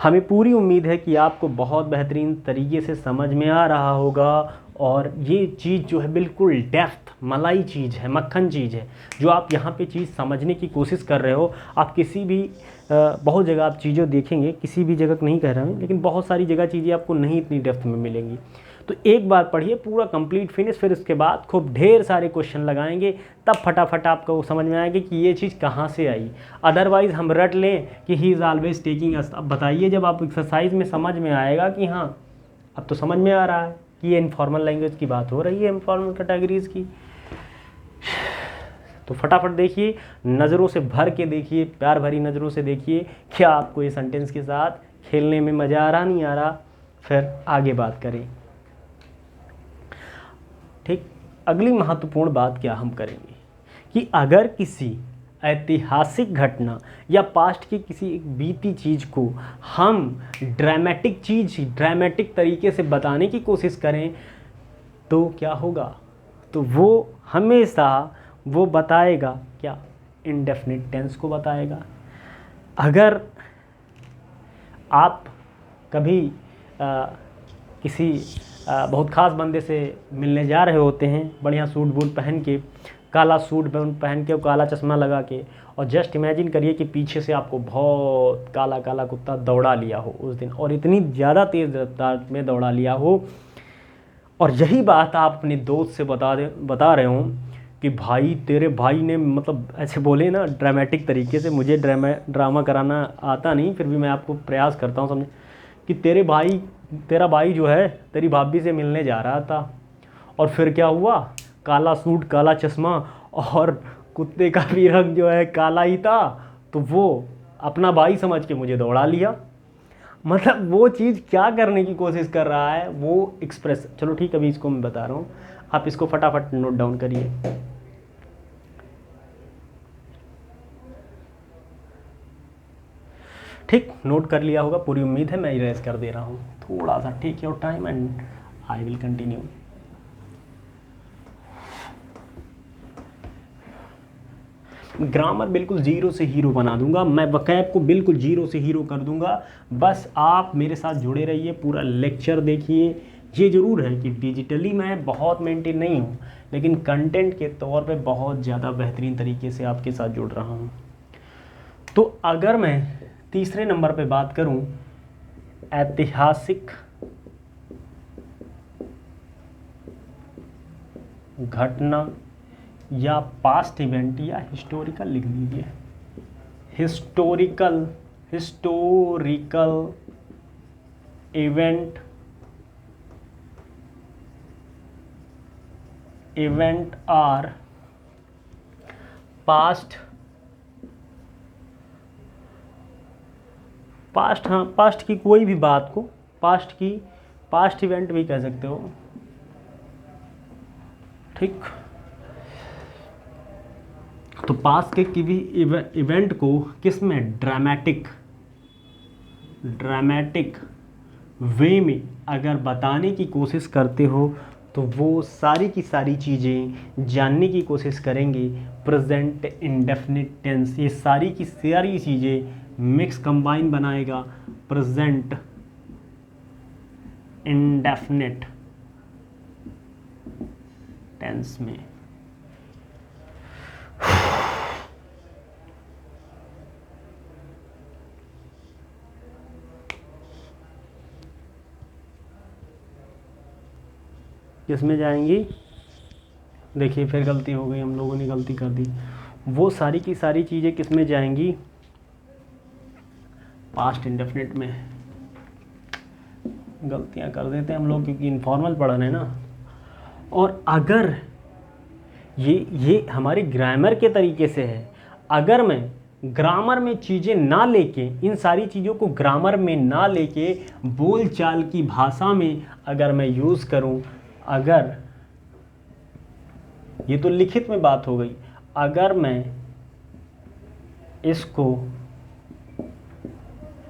हमें पूरी उम्मीद है कि आपको बहुत बेहतरीन तरीके से समझ में आ रहा होगा और ये चीज़ जो है बिल्कुल डेप्थ मलाई चीज़ है, मक्खन चीज़ है, जो आप यहाँ पे चीज़ समझने की कोशिश कर रहे हो। आप किसी भी बहुत जगह आप चीज़ें देखेंगे, किसी भी जगह नहीं कह रहा हूँ, लेकिन बहुत सारी जगह चीज़ें आपको नहीं इतनी डेप्थ में मिलेंगी। तो एक बार पढ़िए पूरा कंप्लीट फिनिश, फिर उसके बाद खूब ढेर सारे क्वेश्चन लगाएंगे, तब फटाफट आपको समझ में आएगा कि ये चीज़ कहाँ से आई। अदरवाइज़ हम रट लें कि he is always taking us. अब बताइए, जब आप एक्सरसाइज में समझ में आएगा कि हाँ अब तो समझ में आ रहा है कि ये इनफॉर्मल लैंग्वेज की बात हो रही है, इनफॉर्मल कैटेगरीज़ की, तो फटाफट देखिए, नज़रों से भर के देखिए, प्यार भरी नज़रों से देखिए, क्या आपको ये सेंटेंस के साथ खेलने में मज़ा आ रहा, नहीं आ रहा, फिर आगे बात करें। ठीक, अगली महत्वपूर्ण बात क्या हम करेंगे कि अगर किसी ऐतिहासिक घटना या पास्ट की किसी एक बीती चीज़ को हम ड्रामेटिक तरीके से बताने की कोशिश करें तो क्या होगा, तो वो हमेशा वो बताएगा क्या, इंडेफिनिट टेंस को बताएगा। अगर आप कभी किसी बहुत ख़ास बंदे से मिलने जा रहे होते हैं, बढ़िया सूट बूट पहन के, काला सूट पहन के और काला चश्मा लगा के, और जस्ट इमेजिन करिए कि पीछे से आपको बहुत काला काला कुत्ता दौड़ा लिया हो उस दिन, और इतनी ज़्यादा तेज़ रफ्तार में दौड़ा लिया हो, और यही बात आप अपने दोस्त से बता रहे हो कि भाई तेरे भाई ने, मतलब ऐसे बोले ना ड्रामेटिक तरीके से, मुझे ड्रामा कराना आता नहीं, फिर भी मैं आपको प्रयास करता हूँ समझे, कि तेरा भाई जो है तेरी भाभी से मिलने जा रहा था, और फिर क्या हुआ, काला सूट काला चश्मा और कुत्ते का भी रंग जो है काला ही था, तो वो अपना भाई समझ के मुझे दौड़ा लिया। मतलब वो चीज़ क्या करने की कोशिश कर रहा है, वो एक्सप्रेस, चलो ठीक, अभी इसको मैं बता रहा हूँ, आप इसको फटाफट नोट डाउन करिए। ठीक, नोट कर लिया होगा, पूरी उम्मीद है। मैं इरेज कर दे रहा हूँ थोड़ा सा, take your time and I will continue. Grammar बिल्कुल जीरो से हीरो बना दूंगा, मैं वकैब को बिल्कुल जीरो से हीरो कर दूंगा, बस आप मेरे साथ जुड़े रहिए, पूरा लेक्चर देखिए। ये ज़रूर है कि डिजिटली मैं बहुत मेंटेन नहीं हूँ, लेकिन कंटेंट के तौर पे बहुत ज़्यादा बेहतरीन तरीके से आपके साथ जुड़ रहा हूँ। तो अगर मैं तीसरे नंबर पे बात करूँ, ऐतिहासिक घटना या पास्ट इवेंट, या हिस्टोरिकल लिख लीजिए, हिस्टोरिकल इवेंट आर पास्ट, हाँ, पास्ट की कोई भी बात को पास्ट इवेंट भी कह सकते हो। ठीक, तो पास्ट के किसी इवेंट को किस में, ड्रामेटिक वे में अगर बताने की कोशिश करते हो, तो वो सारी की सारी चीज़ें जानने की कोशिश करेंगे प्रेजेंट इंडेफिनिट टेंस। ये सारी की सारी चीज़ें मिक्स कंबाइन बनाएगा प्रेजेंट इंडेफिनिट टेंस में। किसमें जाएंगी, देखिए फिर गलती हो गई, हम लोगों ने गलती कर दी। वो सारी की सारी चीज़ें किस में जाएंगी, पास्ट इंडेफिनिट में। गलतियां कर देते हैं हम लोग क्योंकि इनफॉर्मल पढ़ रहे हैं ना। और अगर ये हमारे ग्रामर के तरीके से है, अगर मैं ग्रामर में चीज़ें ना लेके, इन सारी चीज़ों को ग्रामर में ना लेके बोलचाल की भाषा में अगर मैं यूज़ करूं, अगर ये तो लिखित में बात हो गई, अगर मैं इसको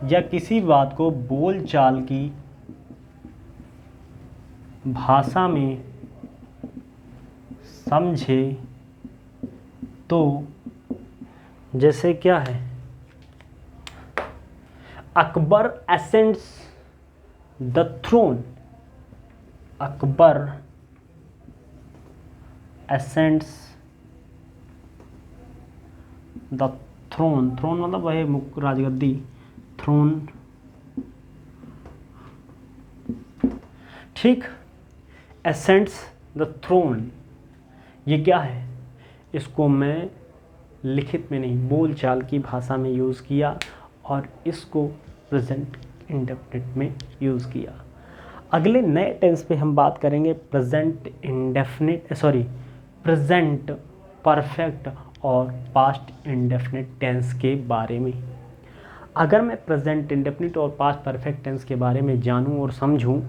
या किसी बात को बोलचाल की भाषा में समझे, तो जैसे क्या है, Akbar ascends the throne, Akbar ascends the throne, throne मतलब वह राजगद्दी, throne, ठीक, ascends the throne, ये क्या है? इसको मैं लिखित में नहीं, बोलचाल की भाषा में यूज़ किया और इसको प्रेजेंट इंडेफिनिट में यूज़ किया। अगले नए टेंस पे हम बात करेंगे प्रेजेंट परफेक्ट और पास्ट इंडेफिनिट टेंस के बारे में। अगर मैं प्रेजेंट इंडेफिनिट और पास्ट परफेक्ट टेंस के बारे में जानूं और समझूं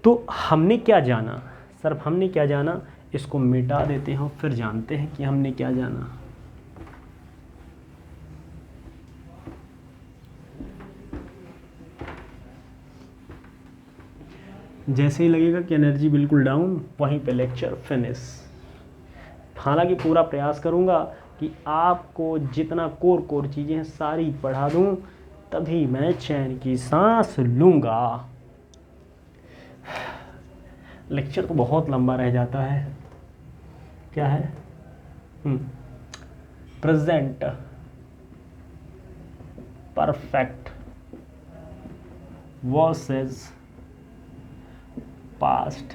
तो हमने क्या जाना? सर हमने क्या जाना, इसको मिटा देते हैं और फिर जानते हैं कि हमने क्या जाना। जैसे ही लगेगा कि एनर्जी बिल्कुल डाउन, वहीं पे लेक्चर फिनिश। हालांकि पूरा प्रयास करूंगा कि आपको जितना कोर चीज़ें हैं सारी पढ़ा दूं, तभी मैं चैन की सांस लूँगा। लेक्चर तो बहुत लंबा रह जाता है। क्या है? Present perfect versus past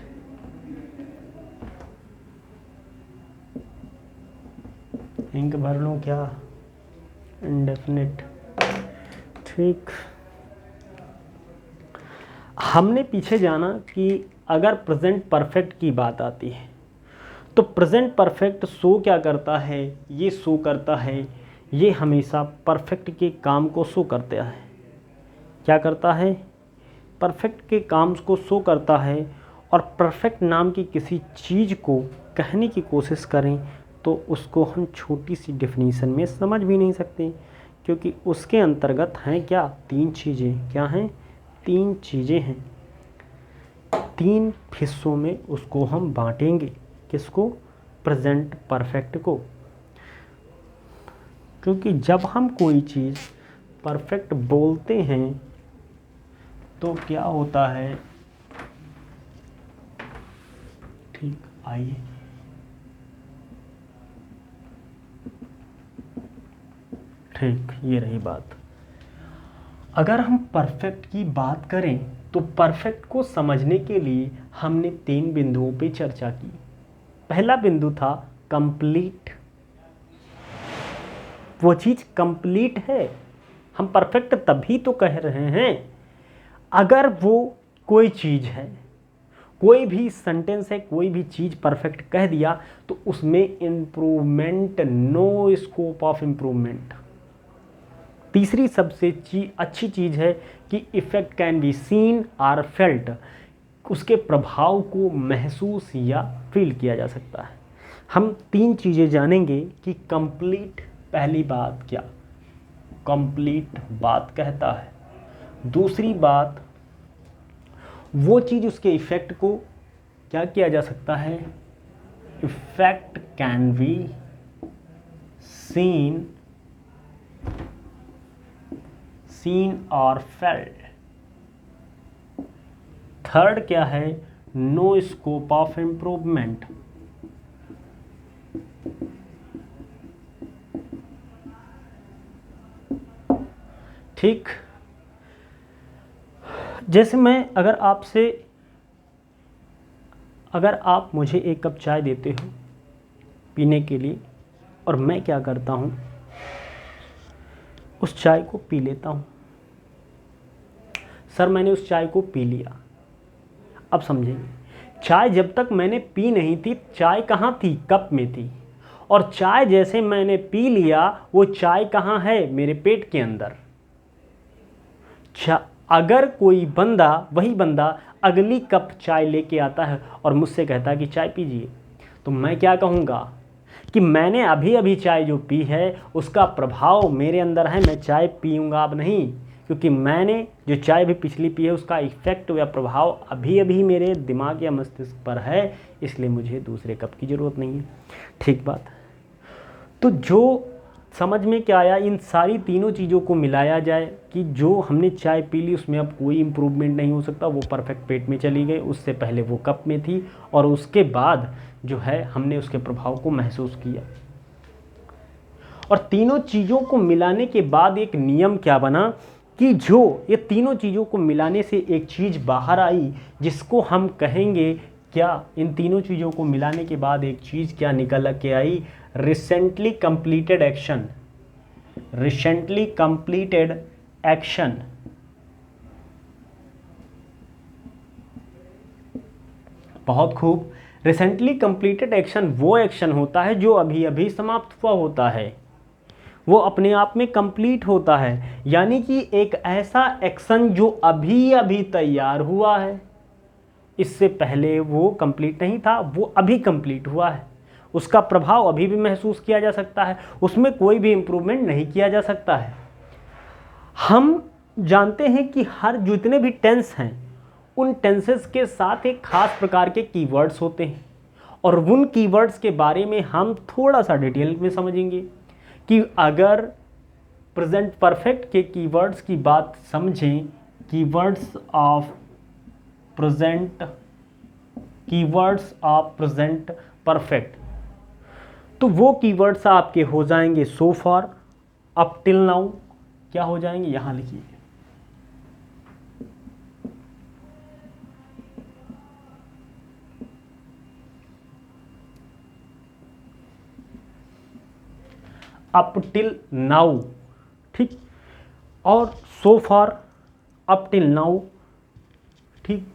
ink भर लूँ क्या? इंडेफिनिट, ठीक। हमने पीछे जाना कि अगर प्रेजेंट परफेक्ट की बात आती है तो प्रेजेंट परफेक्ट शो क्या करता है? ये शो करता है, ये हमेशा परफेक्ट के काम को शो करता है। क्या करता है? परफेक्ट के काम को शो करता है। और परफेक्ट नाम की किसी चीज़ को कहने की कोशिश करें तो उसको हम छोटी सी डेफिनीशन में समझ भी नहीं सकते, क्योंकि उसके अंतर्गत हैं क्या? 3 चीज़ें। क्या हैं? 3 चीज़ें हैं। 3 हिस्सों में उसको हम बांटेंगे। किसको? प्रेजेंट परफेक्ट को। क्योंकि जब हम कोई चीज़ परफेक्ट बोलते हैं तो क्या होता है? ठीक, आइए ठीक, ये रही बात। अगर हम परफेक्ट की बात करें तो परफेक्ट को समझने के लिए हमने 3 बिंदुओं पे चर्चा की। पहला बिंदु था कंप्लीट। वो चीज़ कंप्लीट है, हम परफेक्ट तभी तो कह रहे हैं अगर वो कोई चीज़ है, कोई भी सेंटेंस है, कोई भी चीज़ परफेक्ट कह दिया तो उसमें improvement, no scope of improvement. तीसरी सबसे अच्छी चीज़ है कि इफ़ेक्ट कैन बी सीन और फेल्ट, उसके प्रभाव को महसूस या फील किया जा सकता है। हम 3 चीज़ें जानेंगे कि कंप्लीट, पहली बात क्या कंप्लीट बात कहता है। दूसरी बात, वो चीज़ उसके इफ़ेक्ट को क्या किया जा सकता है? इफ़ेक्ट कैन बी सीन और फेल्ट। थर्ड क्या है? No scope of improvement. ठीक, जैसे मैं अगर आप मुझे एक कप चाय देते हो पीने के लिए और मैं क्या करता हूँ, उस चाय को पी लेता हूँ। सर मैंने उस चाय को पी लिया। अब समझेंगे, चाय जब तक मैंने पी नहीं थी, चाय कहाँ थी? कप में थी। और चाय जैसे मैंने पी लिया, वो चाय कहाँ है? मेरे पेट के अंदर। अगर कोई बंदा, वही बंदा अगली कप चाय लेके आता है और मुझसे कहता है कि चाय पीजिए, तो मैं क्या कहूँगा कि मैंने अभी अभी चाय जो पी है उसका प्रभाव मेरे अंदर है, मैं चाय पीऊँगा अब नहीं, क्योंकि मैंने जो चाय भी पिछली पी है उसका इफ़ेक्ट या प्रभाव अभी अभी मेरे दिमाग या मस्तिष्क पर है, इसलिए मुझे दूसरे कप की ज़रूरत नहीं है। ठीक बात। तो जो समझ में क्या आया, इन सारी तीनों चीज़ों को मिलाया जाए कि जो हमने चाय पी ली उसमें अब कोई इम्प्रूवमेंट नहीं हो सकता, वो परफेक्ट पेट में चली गई, उससे पहले वो कप में थी और उसके बाद जो है हमने उसके प्रभाव को महसूस किया। और तीनों चीज़ों को मिलाने के बाद एक नियम क्या बना कि जो ये तीनों चीज़ों को मिलाने से एक चीज़ बाहर आई जिसको हम कहेंगे क्या, इन तीनों चीज़ों को मिलाने के बाद एक चीज़ क्या निकल के आई, recently completed action. Recently completed action. बहुत खूब। रिसेंटली कंप्लीटेड एक्शन वो एक्शन होता है जो अभी अभी समाप्त हुआ होता है, वो अपने आप में कंप्लीट होता है, यानी कि एक ऐसा एक्शन जो अभी अभी तैयार हुआ है, इससे पहले वो कंप्लीट नहीं था, वो अभी कंप्लीट हुआ है, उसका प्रभाव अभी भी महसूस किया जा सकता है, उसमें कोई भी इम्प्रूवमेंट नहीं किया जा सकता है। हम जानते हैं कि हर जितने भी टेंस हैं उन टेंसेस के साथ एक खास प्रकार के कीवर्ड्स होते हैं और उन कीवर्ड्स के बारे में हम थोड़ा सा डिटेल में समझेंगे कि अगर प्रेजेंट परफेक्ट के कीवर्ड्स की बात समझें, कीवर्ड्स ऑफ प्रेजेंट परफेक्ट, तो वो कीवर्ड्स आपके हो जाएंगे सो फार, अप टिल नाउ, क्या हो जाएंगे यहां लिखिए, अप टिल नाउ, ठीक, और so far, up till now, ठीक।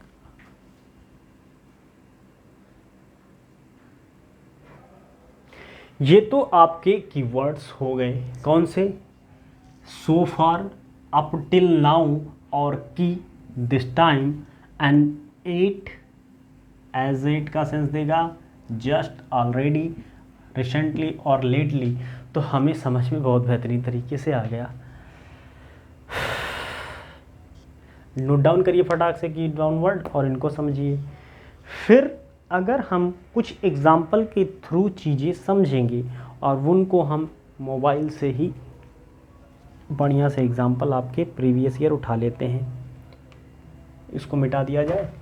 ये तो आपके कीवर्ड्स हो गए, कौन से, so far, up till now और की, this time and at, as at का सेंस देगा, जस्ट, ऑलरेडी, रिसेंटली और लेटली। तो हमें समझ में बहुत बेहतरीन तरीके से आ गया। नोट डाउन करिए फटाक से की डाउन वर्ड और इनको समझिए। फिर अगर हम कुछ एग्जाम्पल के थ्रू चीज़ें समझेंगे और उनको हम मोबाइल से ही बढ़िया से एग्जाम्पल आपके प्रीवियस ईयर उठा लेते हैं, इसको मिटा दिया जाए।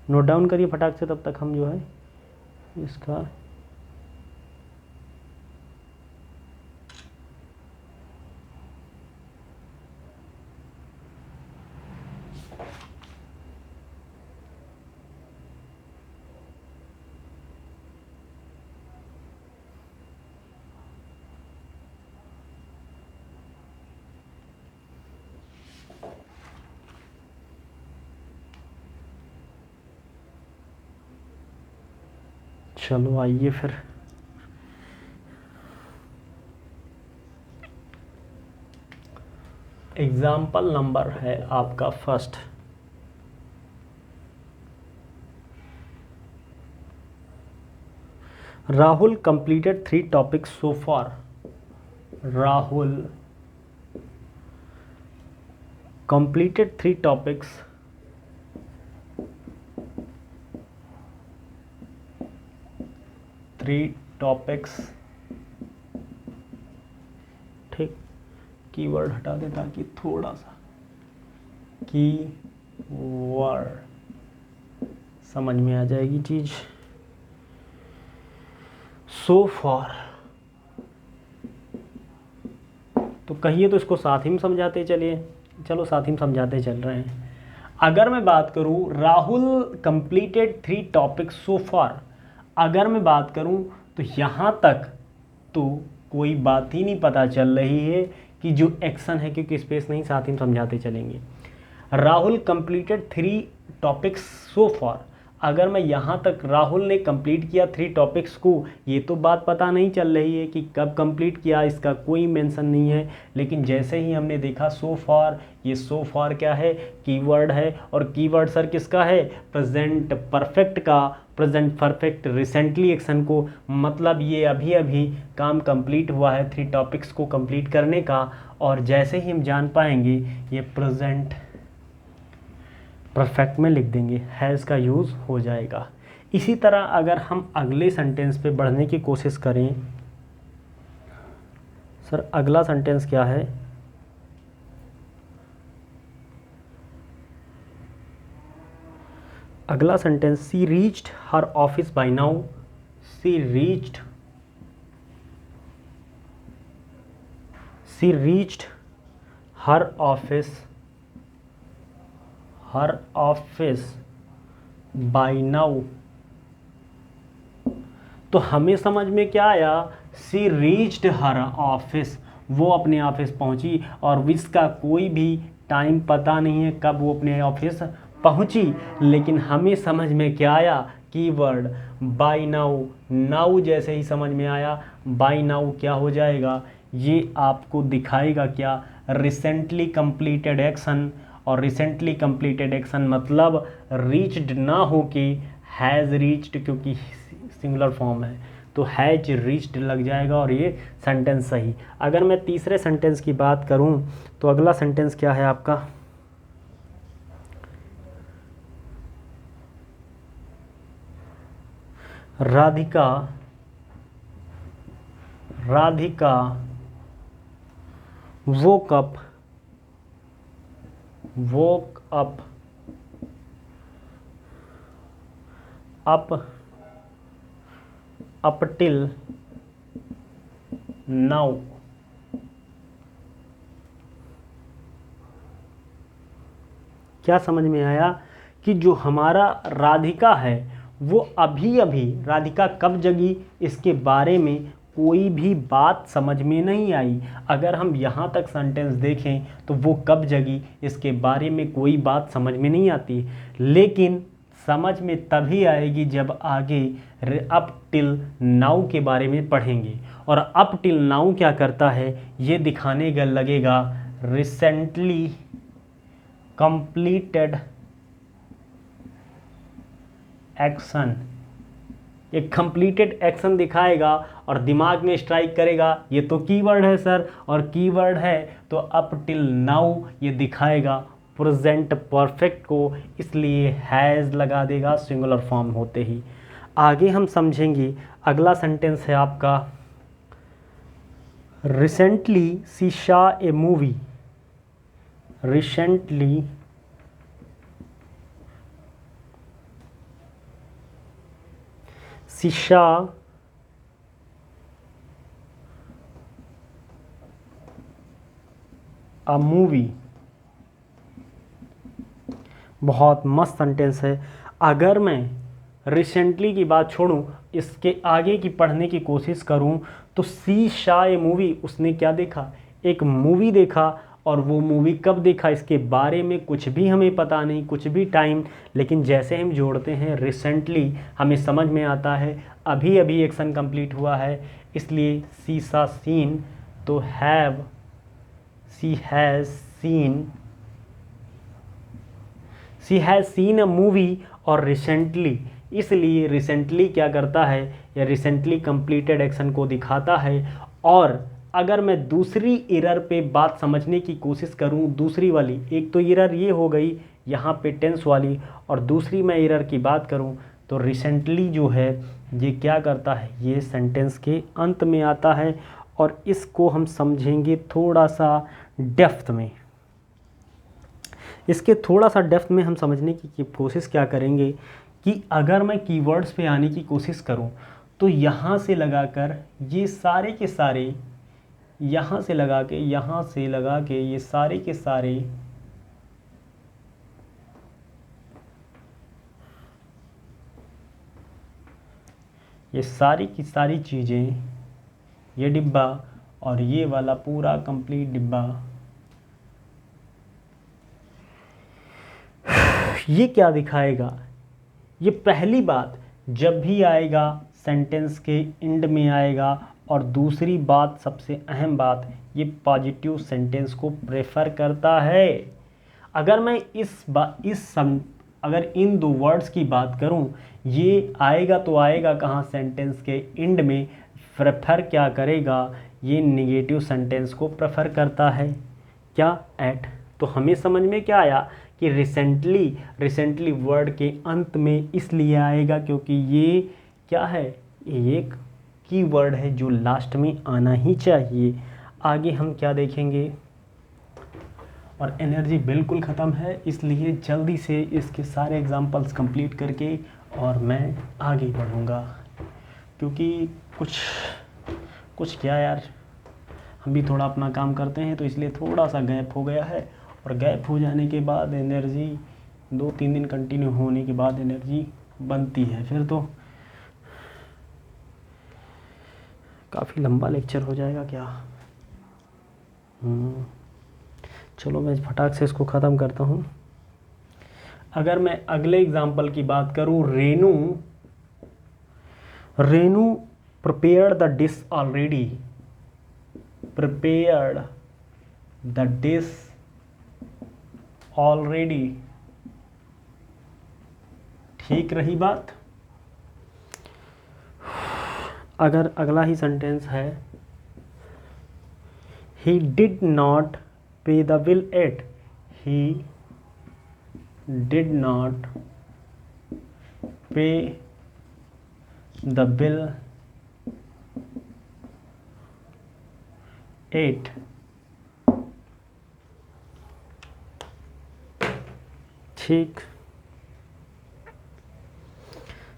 नोट डाउन करिए फटाक से, तब तक हम जो है इसका चलो आइए फिर एग्जाम्पल नंबर है आपका first. Rahul completed 3 topics so far. Rahul completed 3 topics ठीक, कीवर्ड हटा दे ताकि थोड़ा सा कीवर्ड समझ में आ जाएगी चीज। सो फार, तो कहिए तो इसको साथ ही में समझाते चलिए, चलो साथ ही में समझाते चल रहे हैं। अगर मैं बात करूं राहुल कंप्लीटेड 3 टॉपिक्स सो फार, अगर मैं बात करूं तो यहाँ तक तो कोई बात ही नहीं पता चल रही है कि जो एक्शन है, क्योंकि स्पेस नहीं, साथ ही समझाते चलेंगे। राहुल कंप्लीटेड 3 टॉपिक्स सो फार, अगर मैं यहाँ तक राहुल ने कंप्लीट किया 3 टॉपिक्स को, ये तो बात पता नहीं चल रही है कि कब कंप्लीट किया, इसका कोई मेंशन नहीं है। लेकिन जैसे ही हमने देखा सो फार, ये सो फार क्या है, कीवर्ड है, और कीवर्ड सर किसका है, प्रेजेंट परफेक्ट का, प्रेजेंट परफेक्ट रिसेंटली एक्शन को, मतलब ये अभी अभी काम कंप्लीट हुआ है 3 टॉपिक्स को कंप्लीट करने का। और जैसे ही हम जान पाएंगे ये प्रेजेंट परफेक्ट में लिख देंगे, हैज़ का यूज़ हो जाएगा। इसी तरह अगर हम अगले सेंटेंस पे बढ़ने की कोशिश करें, सर अगला सेंटेंस क्या है, अगला sentence, C reached her office by now, C reached her office by now. तो हमें समझ में क्या आया, सी रीच्ड हर ऑफिस, वो अपने ऑफिस पहुंची, और इसका कोई भी टाइम पता नहीं है कब वो अपने ऑफिस पहुंची। लेकिन हमें समझ में क्या आया, कीवर्ड बाय नाउ, नाउ जैसे ही समझ में आया, बाय नाउ क्या हो जाएगा, ये आपको दिखाएगा क्या, रिसेंटली कंप्लीटेड एक्शन। और रिसेंटली कंप्लीटेड एक्शन मतलब रीच्ड ना हो कि हैज़ रीच्ड, क्योंकि सिंगुलर फॉर्म है तो हैज रीच्ड लग जाएगा और ये सेंटेंस सही। अगर मैं तीसरे सेंटेंस की बात करूं तो अगला सेंटेंस क्या है आपका, Radhika woke up till now। क्या समझ में आया कि जो हमारा राधिका है वो अभी अभी, राधिका कब जगी इसके बारे में कोई भी बात समझ में नहीं आई। अगर हम यहाँ तक सेंटेंस देखें तो वो कब जगी इसके बारे में कोई बात समझ में नहीं आती, लेकिन समझ में तभी आएगी जब आगे अप टिल नाउ के बारे में पढ़ेंगे। और अप टिल नाउ क्या करता है ये दिखाने का लगेगा, रिसेंटली कंप्लीटेड एक्शन, एक कंप्लीटेड एक्शन दिखाएगा और दिमाग में स्ट्राइक करेगा ये तो कीवर्ड है सर, और कीवर्ड है तो अप टिल नाउ ये दिखाएगा प्रेजेंट परफेक्ट को, इसलिए हैज़ लगा देगा सिंगुलर फॉर्म होते ही। आगे हम समझेंगे, अगला सेंटेंस है आपका, recently she saw a movie, recently she saw a movie, बहुत मस्त सेंटेंस है। अगर मैं रिसेंटली की बात छोड़ूं, इसके आगे की पढ़ने की कोशिश करूं तो सी सॉ ए मूवी, उसने क्या देखा, एक मूवी देखा, और वो मूवी कब देखा इसके बारे में कुछ भी हमें पता नहीं, कुछ भी टाइम। लेकिन जैसे हम जोड़ते हैं रिसेंटली हमें समझ में आता है अभी अभी एक्शन कंप्लीट हुआ है, इसलिए सी सॉ सीन, तो have she has seen a movie, और रिसेंटली, इसलिए रिसेंटली क्या करता है, या रिसेंटली कंप्लीटेड एक्शन को दिखाता है। और अगर मैं दूसरी एरर पे बात समझने की कोशिश करूं, दूसरी वाली, एक तो एरर ये हो गई यहाँ पे टेंस वाली, और दूसरी मैं एरर की बात करूं तो रिसेंटली जो है ये क्या करता है, ये सेंटेंस के अंत में आता है। और इसको हम समझेंगे थोड़ा सा डेप्थ में, इसके थोड़ा सा डेप्थ में हम समझने की कोशिश क्या करेंगे कि अगर मैं कीवर्ड्स पे आने की कोशिश करूं तो यहाँ से लगाकर ये सारे के सारे, यहाँ से लगा के ये सारे के सारे ये सारी की सारी चीज़ें, ये डिब्बा और ये वाला पूरा कंप्लीट डिब्बा, ये क्या दिखाएगा, ये पहली बात जब भी आएगा सेंटेंस के एंड में आएगा, और दूसरी बात सबसे अहम बात, ये पॉजिटिव सेंटेंस को प्रेफर करता है। अगर मैं अगर इन दो वर्ड्स की बात करूं, ये आएगा तो आएगा कहाँ, सेंटेंस के एंड में। प्रेफर क्या करेगा, ये नेगेटिव सेंटेंस को प्रेफर करता है। क्या, एट। तो हमें समझ में क्या आया कि रिसेंटली वर्ड के अंत में इसलिए आएगा क्योंकि ये क्या है, ये एक की वर्ड है जो लास्ट में आना ही चाहिए। आगे हम क्या देखेंगे, और एनर्जी बिल्कुल ख़त्म है, इसलिए जल्दी से इसके सारे एग्जांपल्स कंप्लीट करके और मैं आगे बढ़ूँगा, क्योंकि कुछ क्या यार, हम भी थोड़ा अपना काम करते हैं, तो इसलिए थोड़ा सा गैप हो गया है। और गैप हो जाने के बाद एनर्जी 2-3 दिन कंटिन्यू होने के बाद एनर्जी बनती है, फिर तो काफ़ी लंबा लेक्चर हो जाएगा क्या। चलो मैं फटाक से इसको ख़त्म करता हूँ। अगर मैं अगले एग्जाम्पल की बात करूँ, Renu prepared the dish already, prepared the dish already। ठीक रही बात। अगर अगला ही सेंटेंस है, he did not pay the bill yet, he did not pay the bill yet। ठीक,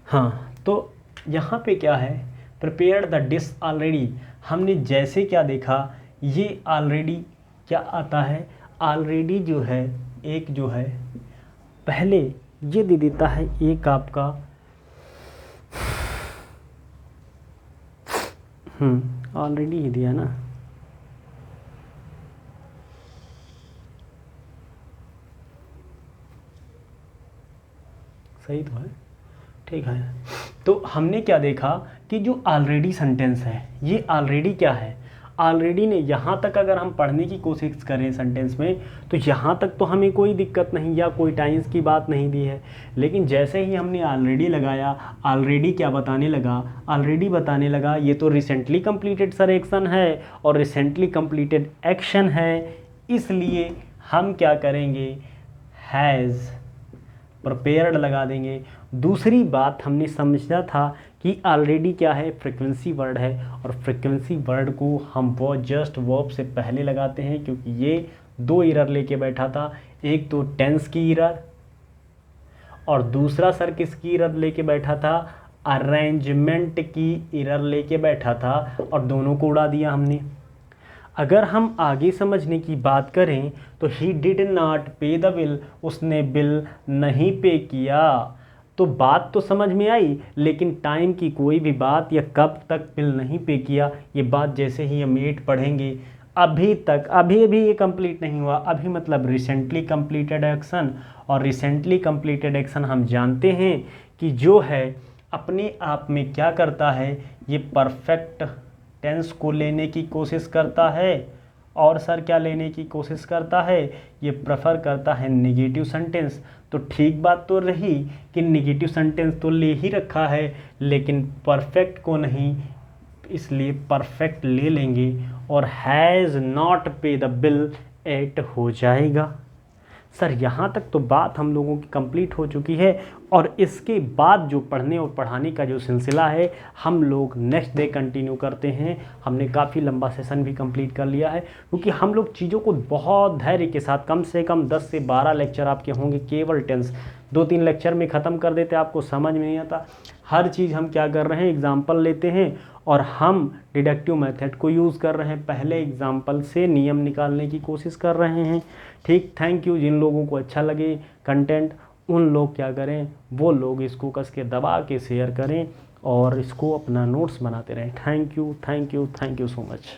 हाँ, तो यहाँ पे क्या है, प्रिपेयर्ड द डिश ऑलरेडी। हमने जैसे क्या देखा, ये ऑलरेडी क्या आता है, ऑलरेडी जो है एक जो है पहले ये दे देता है एक आपका ऑलरेडी ही दिया ना, सही तो है, ठीक है। तो हमने क्या देखा कि जो ऑलरेडी सेंटेंस है, ये ऑलरेडी क्या है, ऑलरेडी ने यहाँ तक अगर हम पढ़ने की कोशिश करें सेंटेंस में, तो यहाँ तक तो हमें कोई दिक्कत नहीं या कोई टाइम्स की बात नहीं दी है। लेकिन जैसे ही हमने ऑलरेडी लगाया, ऑलरेडी क्या बताने लगा, ऑलरेडी बताने लगा ये तो रिसेंटली कंप्लीटेड सर एक्शन है और रिसेंटली कंप्लीटेड एक्शन है, इसलिए हम क्या करेंगे, हैज़ प्रिपेयर्ड लगा देंगे। दूसरी बात हमने समझा था कि ऑलरेडी क्या है, फ्रीक्वेंसी वर्ड है, और फ्रीक्वेंसी वर्ड को हम वो जस्ट वर्ब से पहले लगाते हैं, क्योंकि ये 2 एरर लेके बैठा था, एक तो टेंस की एरर और दूसरा सर किसकी एरर लेके बैठा था, अरेंजमेंट की एरर लेके बैठा था, और दोनों को उड़ा दिया हमने। अगर हम आगे समझने की बात करें तो ही डिड नॉट पे द बिल, उसने बिल नहीं पे किया। तो बात तो समझ में आई, लेकिन टाइम की कोई भी बात या कब तक बिल नहीं पे किया, ये बात जैसे ही हम 8 पढ़ेंगे, अभी भी ये कंप्लीट नहीं हुआ। अभी मतलब रिसेंटली कंप्लीटेड एक्शन, और रिसेंटली कंप्लीटेड एक्शन हम जानते हैं कि जो है अपने आप में क्या करता है, ये परफेक्ट टेंस को लेने की कोशिश करता है, और सर क्या लेने की कोशिश करता है, ये प्रेफर करता है नेगेटिव सेंटेंस। तो ठीक बात तो रही कि नेगेटिव सेंटेंस तो ले ही रखा है, लेकिन परफेक्ट को नहीं, इसलिए परफेक्ट ले लेंगे और हैज़ नॉट पे द बिल एट हो जाएगा। सर यहाँ तक तो बात हम लोगों की कंप्लीट हो चुकी है, और इसके बाद जो पढ़ने और पढ़ाने का जो सिलसिला है हम लोग नेक्स्ट डे कंटिन्यू करते हैं। हमने काफ़ी लंबा सेशन भी कंप्लीट कर लिया है, क्योंकि हम लोग चीज़ों को बहुत धैर्य के साथ, कम से कम 10 से 12 लेक्चर आपके होंगे केवल टेंस, 2-3 लेक्चर में ख़त्म कर देते, आपको समझ में नहीं आता। हर चीज़ हम क्या कर रहे हैं, एग्जाम्पल लेते हैं और हम डिडक्टिव मेथड को यूज़ कर रहे हैं, पहले एग्जाम्पल से नियम निकालने की कोशिश कर रहे हैं। ठीक, थैंक यू। जिन लोगों को अच्छा लगे कंटेंट, उन लोग क्या करें, वो लोग इसको कस के दबा के शेयर करें और इसको अपना नोट्स बनाते रहें। Thank you so much.